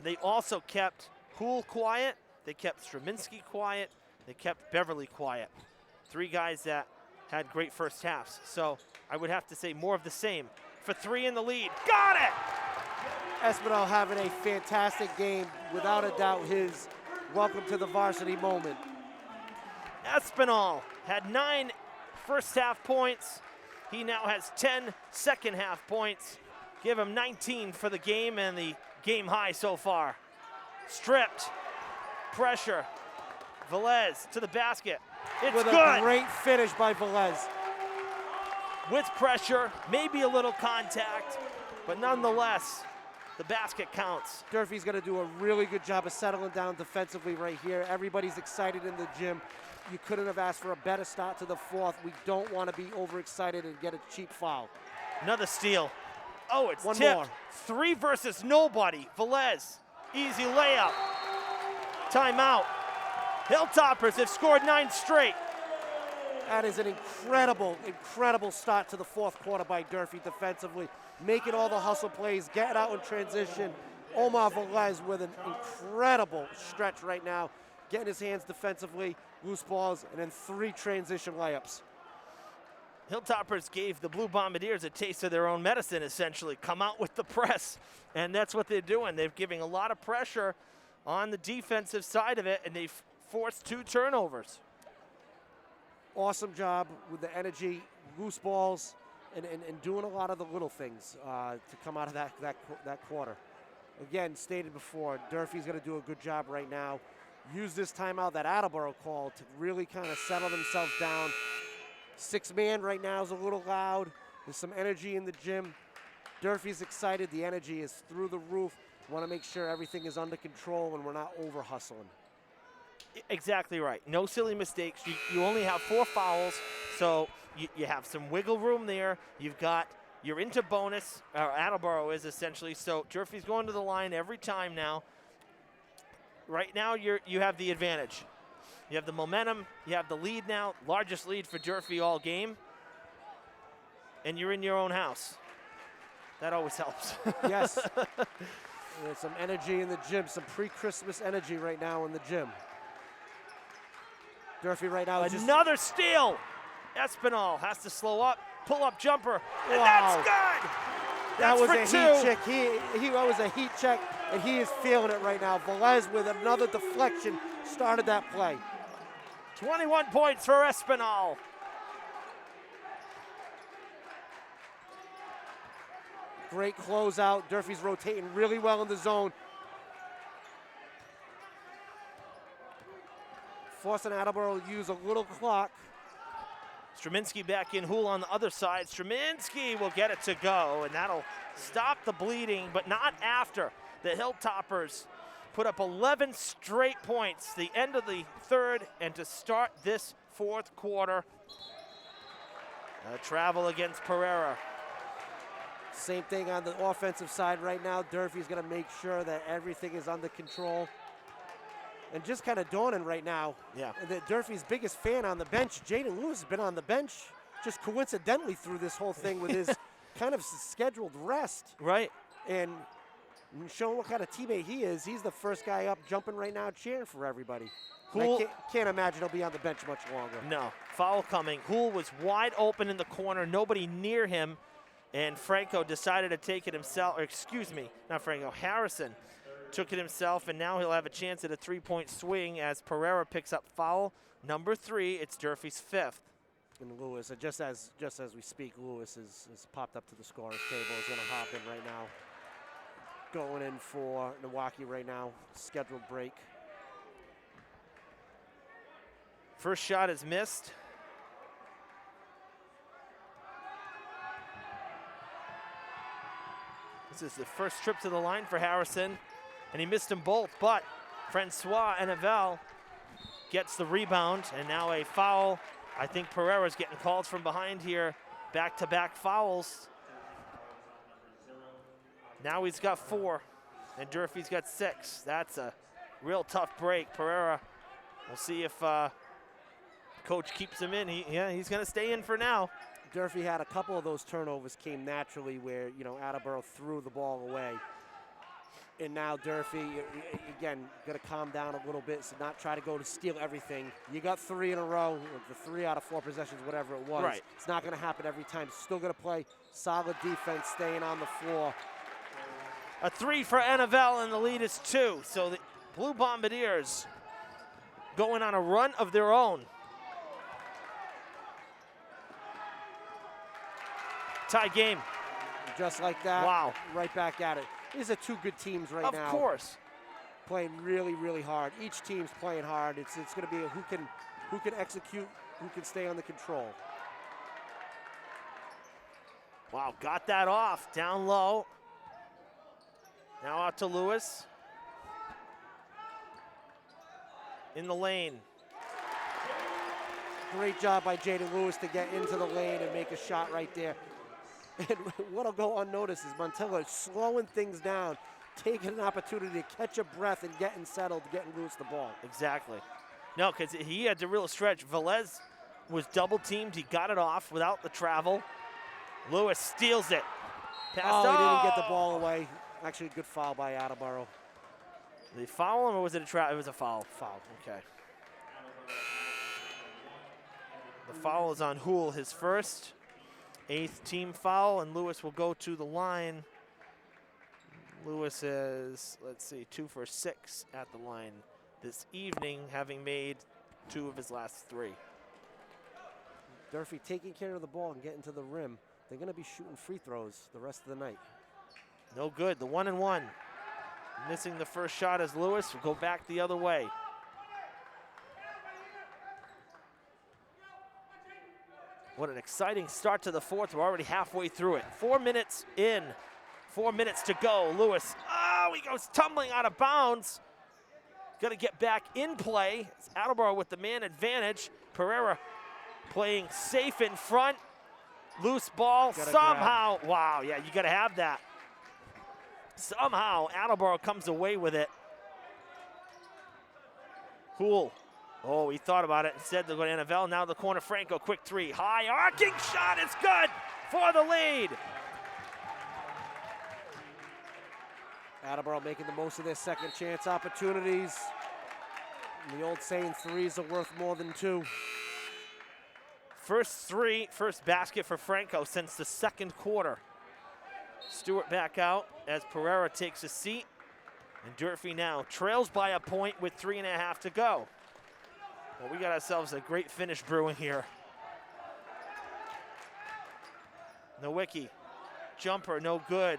They also kept Hool quiet. They kept Straminski quiet. They kept Beverly quiet. 3 guys that had great first halves. So I would have to say more of the same. For 3 in the lead. Got it! Espinal having a fantastic game. Without a doubt, his welcome to the varsity moment. Espinal had 9 first half points. He now has 10 second half points. Give him 19 for the game and the game high so far. Stripped. Pressure. Velez to the basket. It's with good. A great finish by Velez. With pressure, maybe a little contact, but nonetheless, the basket counts. Durfee's going to do a really good job of settling down defensively right here. Everybody's excited in the gym. You couldn't have asked for a better start to the fourth. We don't want to be overexcited and get a cheap foul. Another steal. Oh, it's one tipped. more. 3 versus nobody. Velez, easy layup. Timeout. Hilltoppers have scored 9 straight. That is an incredible, incredible start to the fourth quarter by Durfee defensively. Making all the hustle plays, getting out in transition. Omar Velez with an incredible stretch right now. Getting his hands defensively, loose balls, and then 3 transition layups. Hilltoppers gave the Blue Bombardiers a taste of their own medicine, essentially. Come out with the press, and that's what they're doing. They're giving a lot of pressure on the defensive side of it, and they've forced 2 turnovers. Awesome job with the energy, loose balls, and doing a lot of the little things to come out of that quarter. Again, stated before, Durfee's going to do a good job right now. Use this timeout that Attleboro called to really kind of settle themselves down. 6-man right now is a little loud. There's some energy in the gym. Durfee's excited. The energy is through the roof. Want to make sure everything is under control and we're not over-hustling. Exactly right. No silly mistakes. You only have 4 fouls, so you have some wiggle room there. You're into bonus. Attleboro is essentially. So Durfee's going to the line every time now. Right now, you have the advantage. You have the momentum. You have the lead now. Largest lead for Durfee all game. And you're in your own house. That always helps. Yes. There's some energy in the gym, some pre-Christmas energy right now in the gym. Durfee right now is another steal. Espinal has to slow up, pull up jumper, and wow. That's good. That was a 2. heat check. That was a heat check, and he is feeling it right now. Velez with another deflection started that play. 21 points for Espinal. Great closeout. Durfee's rotating really well in the zone. Forcing Attleboro to use a little clock. Straminski back in, Hool on the other side. Straminski will get it to go, and that'll stop the bleeding, but not after. The Hilltoppers put up 11 straight points, the end of the third, and to start this fourth quarter. Travel against Pereira. Same thing on the offensive side right now. Durfee's going to make sure that everything is under control. And just kind of dawning right now, that Durfee's biggest fan on the bench, Jaden Lewis, has been on the bench just coincidentally through this whole thing with his kind of scheduled rest. Right. and showing what kind of teammate he is. He's the first guy up jumping right now, cheering for everybody. I can't imagine he'll be on the bench much longer. No, foul coming. Hool was wide open in the corner, nobody near him, and Franco decided to take it himself, or excuse me, not Franco, Harrison took it himself, and now he'll have a chance at a three-point swing as Pereira picks up foul number 3. It's Durfee's 5th. And Lewis, just as we speak, Lewis is popped up to the scorer's table. Is going to hop in right now. Going in for Milwaukee right now. Scheduled break. First shot is missed. This is the first trip to the line for Harrison, and he missed them both, but Francois Enevel gets the rebound, and now a foul. I think Pereira's getting called from behind here. Back-to-back fouls. Now he's got 4, and Durfee's got 6. That's a real tough break. Pereira, we'll see if coach keeps him in. He's going to stay in for now. Durfee had a couple of those turnovers came naturally where, Attleboro threw the ball away. And now Durfee, again, got to calm down a little bit, so not try to go to steal everything. You got 3 in a row, the 3 out of 4 possessions, whatever it was. Right. It's not going to happen every time. Still going to play solid defense, staying on the floor. A 3 for Enevel, and the lead is 2. So the Blue Bombardiers going on a run of their own. Tie game. Just like that. Wow. Right back at it. These are 2 good teams right now. Of course. Playing really, really hard. Each team's playing hard. It's going to be who can execute, who can stay on the control. Wow, got that off. Down low. Now out to Lewis. In the lane. Great job by Jaden Lewis to get into the lane and make a shot right there. And what'll go unnoticed is Montilla slowing things down, taking an opportunity to catch a breath and getting settled, getting Lewis the ball. Exactly. No, because he had to real stretch. Velez was double teamed. He got it off without the travel. Lewis steals it. He didn't get the ball away. Actually, a good foul by Attleboro. Did they foul him or was it a trap? It was a foul. Foul, okay. The foul is on Hool, his first. 8th team foul, and Lewis will go to the line. Lewis is, 2 for 6 at the line this evening, having made 2 of his last 3. Durfee taking care of the ball and getting to the rim. They're going to be shooting free throws the rest of the night. No good, the 1-and-1. Missing the first shot as Lewis will go back the other way. What an exciting start to the 4th. We're already halfway through it. 4 minutes in, 4 minutes to go. Lewis, he goes tumbling out of bounds. Got to get back in play. It's Attleboro with the man advantage. Pereira playing safe in front. Loose ball somehow. Wow, yeah, you got to have that. Somehow Attleboro comes away with it. Hool. Oh, he thought about it. Instead, they're going to Enevel. Now the corner, Franco, quick 3. High arcing shot is good for the lead. Attleboro making the most of their second chance opportunities. And the old saying, 3s are worth more than 2. First basket for Franco since the second quarter. Stewart back out as Pereira takes a seat. And Durfee now trails by a point with 3.5 to go. Well, we got ourselves a great finish brewing here. Nowicki, jumper, no good.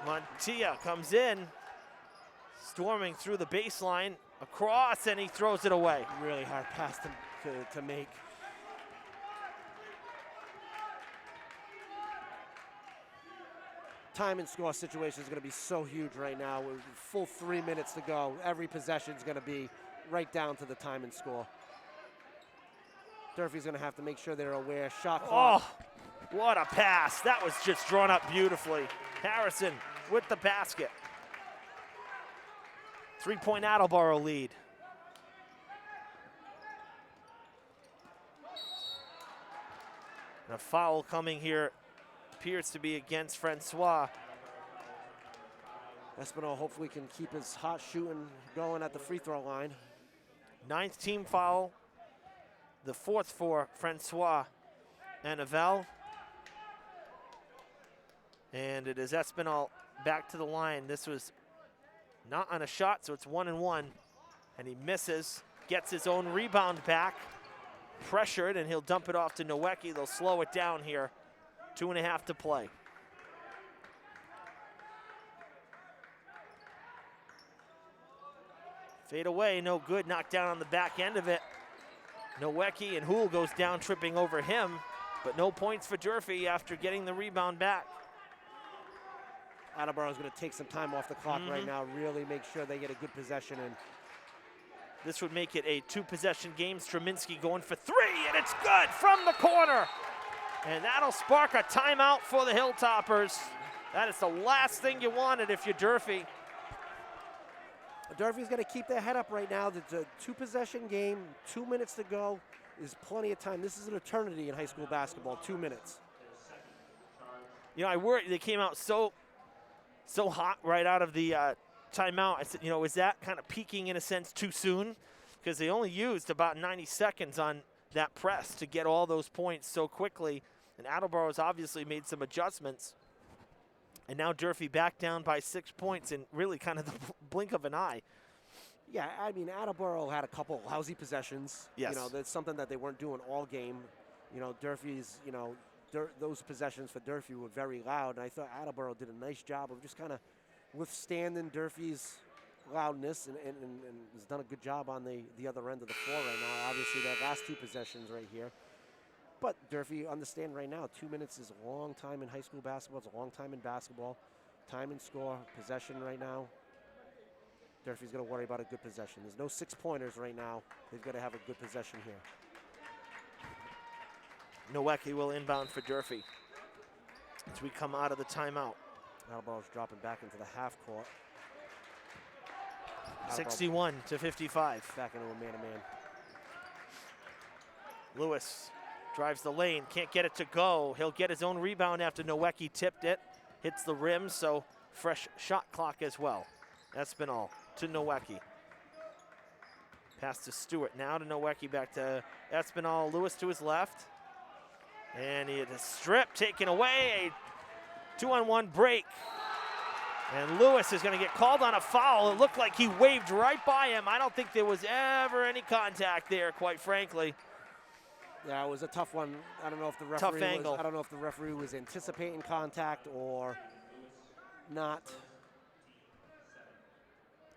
Montilla comes in, storming through the baseline, across, and he throws it away. Really hard pass to make. Time and score situation is going to be so huge right now. With full 3 minutes to go. Every possession is going to be right down to the time and score. Durfee's going to have to make sure they're aware. Shot clock. Oh, what a pass. That was just drawn up beautifully. Harrison with the basket. 3-point Attleboro lead. And a foul coming here appears to be against Francois. Espinal hopefully can keep his hot shooting going at the free throw line. 9th team foul, the 4th for Francois Anavel. And it is Espinal back to the line. This was not on a shot, so it's 1-1. And he misses, gets his own rebound back, pressured, and he'll dump it off to Nowecki. They'll slow it down here. 2.5 to play. Fade away, no good, knocked down on the back end of it. Nowecki, and Houle goes down tripping over him, but no points for Durfee after getting the rebound back. Attleboro is going to take some time off the clock right now, really make sure they get a good possession in. This would make it a 2-possession game. Straminski going for 3, and it's good from the corner. And that'll spark a timeout for the Hilltoppers. That is the last thing you wanted if you're Durfee. Durfee's going to keep their head up right now. It's a 2-possession game, 2 minutes to go. There's plenty of time. This is an eternity in high school basketball, 2 minutes. You know, I worried they came out so hot right out of the timeout. I said, you know, is that kind of peaking in a sense too soon? Because they only used about 90 seconds on that press to get all those points so quickly. And Attleboro has obviously made some adjustments. And now Durfee back down by 6 points in really kind of the blink of an eye. Yeah, I mean, Attleboro had a couple lousy possessions. Yes. You know, that's something that they weren't doing all game. You know, Durfee's, you know, those possessions for Durfee were very loud. And I thought Attleboro did a nice job of just kind of withstanding Durfee's loudness and has done a good job on the other end of the floor right now. Obviously, that last 2 possessions right here. But Durfee, understand right now, 2 minutes is a long time in high school basketball. It's a long time in basketball. Time and score, possession right now. Durfee's going to worry about a good possession. There's no 6-pointers right now. They've got to have a good possession here. Nowecki will inbound for Durfee as we come out of the timeout. Attleboro's dropping back into the half court. 61 to 55. Back into a man-to-man. Lewis drives the lane, can't get it to go. He'll get his own rebound after Nowecki tipped it. Hits the rim, so fresh shot clock as well. Espinal to Nowecki. Pass to Stewart, now to Nowecki, back to Espinal. Lewis to his left. And he had a strip taken away, a 2-on-1 break. And Lewis is going to get called on a foul. It looked like he waved right by him. I don't think there was ever any contact there, quite frankly. Yeah, it was a tough one. I don't know if the referee was anticipating contact or not.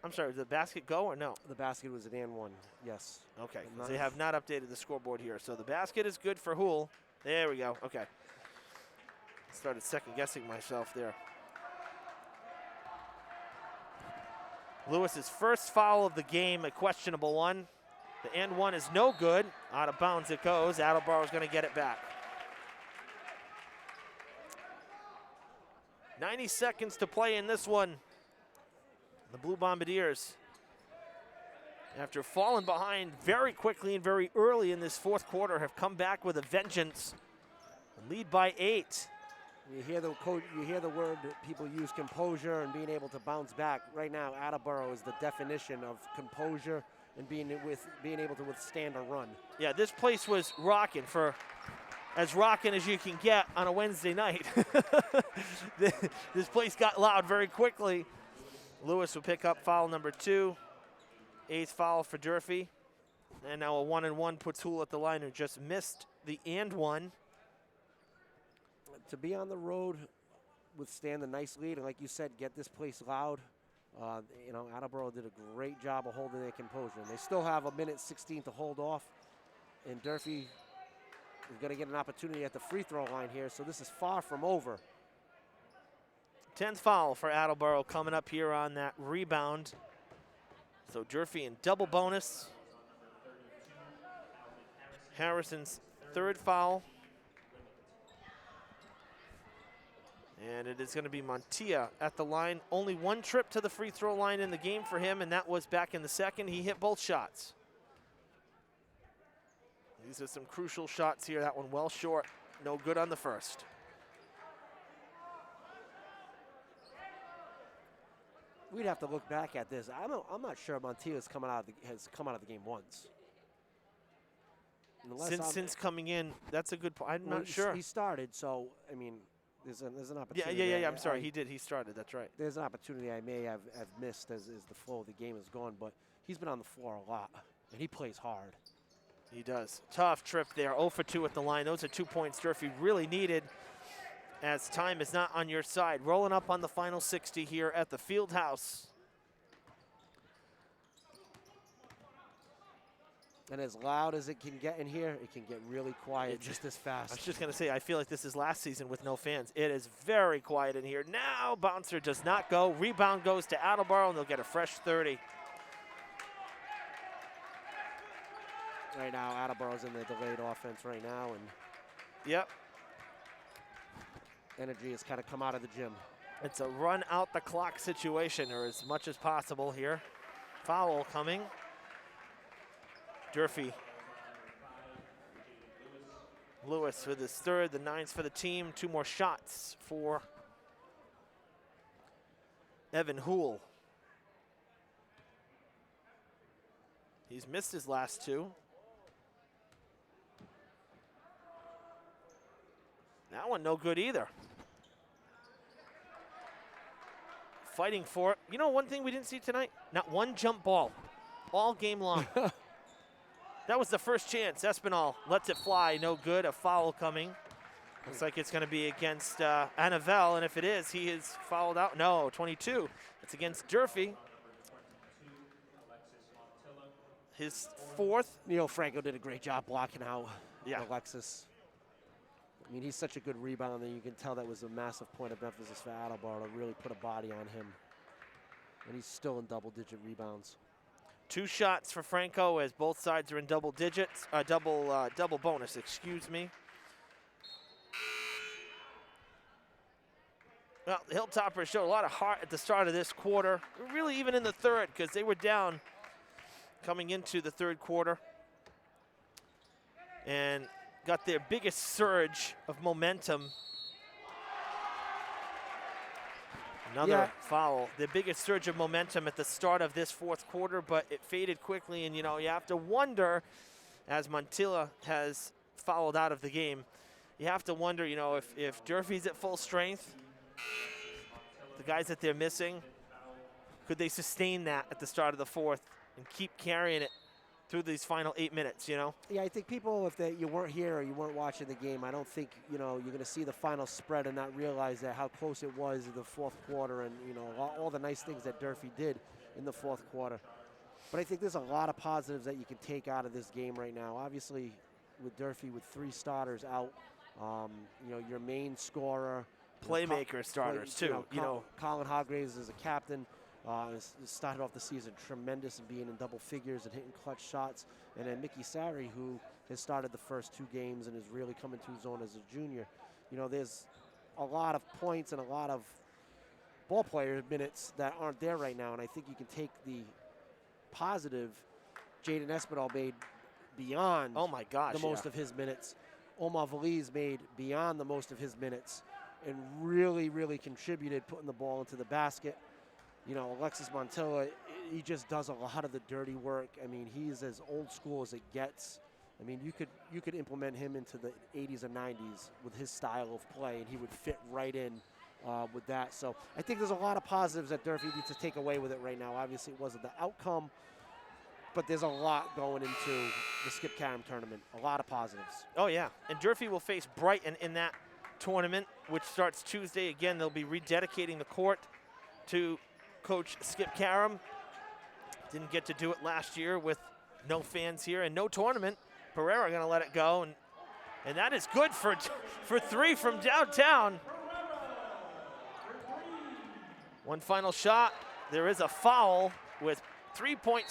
I'm sorry, did the basket go or no? The basket was an and one, yes. Okay, they have not updated the scoreboard here. So the basket is good for Houle. There we go, okay. Started second guessing myself there. Lewis's first foul of the game, a questionable one. The and one is no good. Out of bounds it goes. Attleboro is going to get it back. 90 seconds to play in this one. The Blue Bombardiers, after falling behind very quickly and very early in this 4th quarter, have come back with a vengeance. Lead by 8. You hear the word that people use, composure, and being able to bounce back. Right now, Attleboro is the definition of composure and being able to withstand a run. Yeah, this place was rocking for as rocking as you can get on a Wednesday night. This place got loud very quickly. Lewis will pick up foul number 2. 8th foul for Durfee. And now a 1-and-1 puts Houle at the line, who just missed the and one. To be on the road, withstand the nice lead, and like you said, get this place loud. You know, Attleboro did a great job of holding their composure. And they still have a minute 16 to hold off. And Durfee is going to get an opportunity at the free throw line here, so this is far from over. 10th foul for Attleboro coming up here on that rebound. So Durfee in double bonus. Harrison's 3rd foul. And it is going to be Montilla at the line. Only 1 trip to the free throw line in the game for him, and that was back in the 2nd. He hit both shots. These are some crucial shots here. That one well short. No good on the first. we'd have to look back at this. I'm not sure Montilla has come out of the game once. Since coming in, that's a good point. I'm not sure. He started, so I mean, there's an opportunity. Yeah. I'm sorry, he did. He started. That's right. There's an opportunity I may have missed as the flow of the game has gone, but he's been on the floor a lot, and he plays hard. He does. Tough trip there. 0 for 2 at the line. Those are 2 points Durfee really needed, as time is not on your side. Rolling up on the final 60 here at the field house. And as loud as it can get in here, it can get really quiet just as fast. I was just going to say, I feel like this is last season with no fans. It is very quiet in here. Now, bouncer does not go. Rebound goes to Attleboro, and they'll get a fresh 30. Right now, Attleboro's in the delayed offense right now, and yep, energy has kind of come out of the gym. It's a run out the clock situation, or as much as possible here. Foul coming. Durfee. Lewis with his third, the 9s for the team. 2 more shots for Evan Houle. He's missed his last 2. That one no good either. Fighting for it. You know one thing we didn't see tonight? Not one jump ball all game long. That was the first chance. Espinal lets it fly, no good. A foul coming. Looks like it's going to be against Anavel, and if it is, he is fouled out. No, 22. It's against Durfee. His 4th. Neil Franco did a great job blocking out Alexis. I mean, he's such a good rebounder. You can tell that was a massive point of emphasis for Attleboro to really put a body on him. And he's still in double-digit rebounds. 2 shots for Franco as both sides are in double digits, double bonus, excuse me. Well, the Hilltoppers showed a lot of heart at the start of this quarter, really even in the third, because they were down coming into the third quarter and got their biggest surge of momentum. Another foul. The biggest surge of momentum at the start of this 4th quarter, but it faded quickly, and you have to wonder, as Montilla has fouled out of the game, you have to wonder, if Durfee's at full strength, the guys that they're missing, could they sustain that at the start of the 4th and keep carrying it through these final 8 minutes, Yeah, I think people, if you weren't here or you weren't watching the game, I don't think, you're going to see the final spread and not realize that how close it was in the 4th quarter and, all the nice things that Durfee did in the 4th quarter. But I think there's a lot of positives that you can take out of this game right now. Obviously, with Durfee with 3 starters out, your main scorer. Playmaker starters, too. Colin Hargraves is a captain. Started off the season tremendous and being in double figures and hitting clutch shots. And then Mickey Sari, who has started the first 2 games and is really coming to his own as a junior. There's a lot of points and a lot of ball player minutes that aren't there right now. And I think you can take the positive. Jaden Espinal made beyond the most of his minutes. Omar Valiz made beyond the most of his minutes and really, really contributed putting the ball into the basket. Alexis Montilla, he just does a lot of the dirty work. I mean, he's as old school as it gets. I mean, you could implement him into the 80s and 90s with his style of play, and he would fit right in with that. So I think there's a lot of positives that Durfee needs to take away with it right now. Obviously, it wasn't the outcome, but there's a lot going into the Skip Karam tournament. A lot of positives. Oh, yeah. And Durfee will face Brighton in that tournament, which starts Tuesday. Again, they'll be rededicating the court to Coach Skip Karam. Didn't get to do it last year with no fans here and no tournament. Pereira going to let it go, and that is good for 3 from downtown. One final shot. There is a foul with 3.6.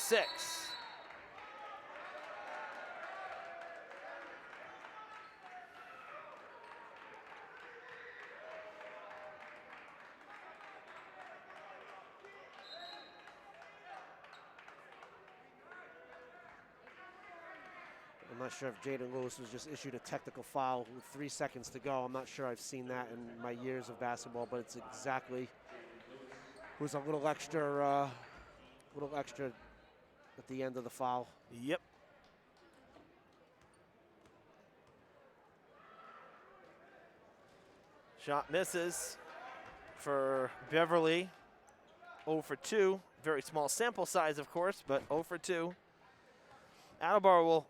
I'm not sure if Jaden Lewis was just issued a technical foul with 3 seconds to go. I'm not sure I've seen that in my years of basketball, but it's exactly was a little extra at the end of the foul. Yep. Shot misses for Beverly. 0 for 2. Very small sample size, of course, but 0 for 2. Attleboro will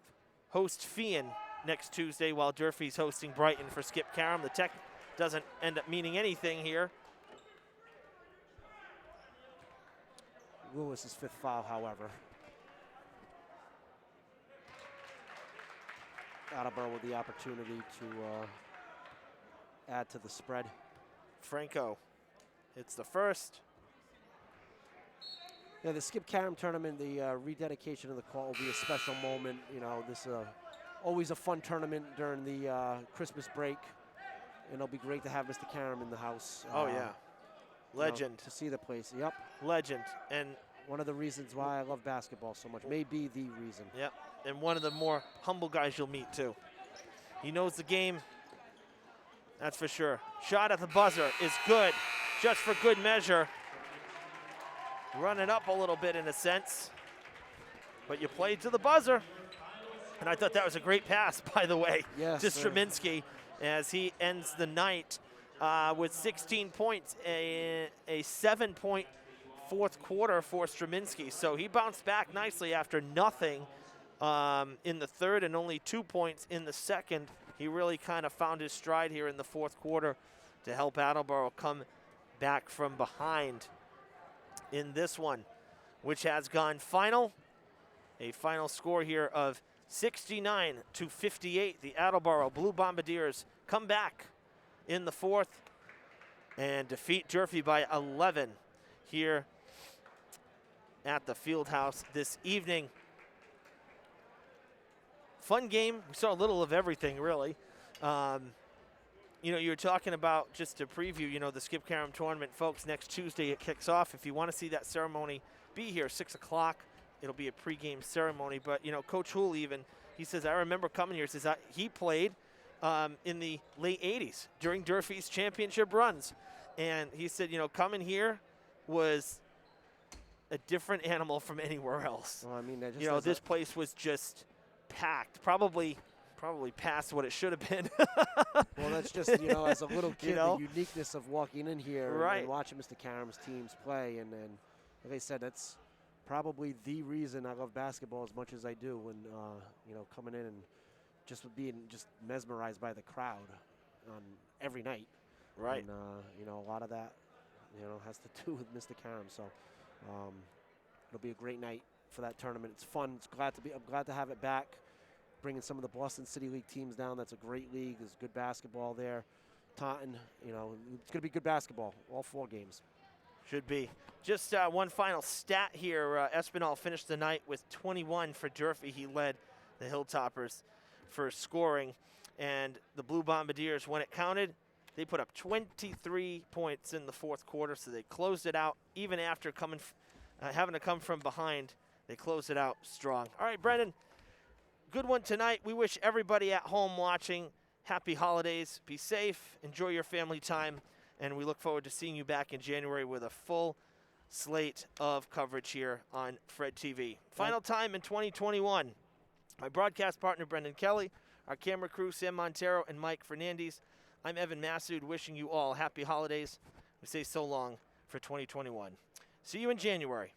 host Feehan next Tuesday while Durfee's hosting Brighton for Skip Karam. The tech doesn't end up meaning anything here. Lewis's 5th foul, however. Attleboro with the opportunity to add to the spread. Franco hits the first. Yeah, the Skip Karam tournament, the rededication of the court will be a special moment. You know, this is always a fun tournament during the Christmas break. And it'll be great to have Mr. Karam in the house. Oh, yeah. Legend. You know, to see the place. Yep. Legend. And one of the reasons why I love basketball so much. Maybe the reason. Yep. And one of the more humble guys you'll meet, too. He knows the game. That's for sure. Shot at the buzzer is good, just for good measure. Running up a little bit in a sense. But you played to the buzzer. And I thought that was a great pass, by the way, yes, to Straminski as he ends the night with 16 points, a 7-point fourth quarter for Straminski. So he bounced back nicely after nothing in the third and only 2 points in the second. He really kind of found his stride here in the fourth quarter to help Attleboro come back from behind in this one, which has gone final. A final score here of 69-58. The Attleboro Blue Bombardiers come back in the fourth and defeat Durfee by 11 here at the Fieldhouse this evening. Fun game. We saw a little of everything, really. You know, you were talking about, just to preview, you know, the Skip Karam tournament. Folks, next Tuesday it kicks off. If you want to see that ceremony, be here, 6 o'clock. It'll be a pregame ceremony. But, you know, Coach Hool even, he says, I remember coming here. He says, he played in the late 80s during Durfee's championship runs. And he said, you know, coming here was a different animal from anywhere else. Well, I mean, that just you know, this place was just packed, probably past what it should have been. Well, that's just, you know, as a little kid, you know? the uniqueness of walking in here right. and watching Mr. Karam's teams play. And like I said, that's probably the reason I love basketball as much as I do. And, you know, coming in and just being just mesmerized by the crowd on every night. Right. And, you know, a lot of that, you know, has to do with Mr. Karam. So it'll be a great night for that tournament. It's fun. I'm glad to have it back. Bringing some of the Boston City League teams down. That's a great league. There's good basketball there. Taunton, you know, it's going to be good basketball, all 4 games. Should be. Just one final stat here. Espinal finished the night with 21 for Durfee. He led the Hilltoppers for scoring. And the Blue Bombardiers, when it counted, they put up 23 points in the fourth quarter, so they closed it out. Even after having to come from behind, they closed it out strong. All right, Brendan. Good one tonight. We wish everybody at home watching happy holidays. Be safe. Enjoy your family time. And we look forward to seeing you back in January with a full slate of coverage here on Fred TV. Final time in 2021. My broadcast partner, Brendan Kelly. Our camera crew, Sam Montero and Mike Fernandez. I'm Evan Massoud, wishing you all happy holidays. We say so long for 2021. See you in January.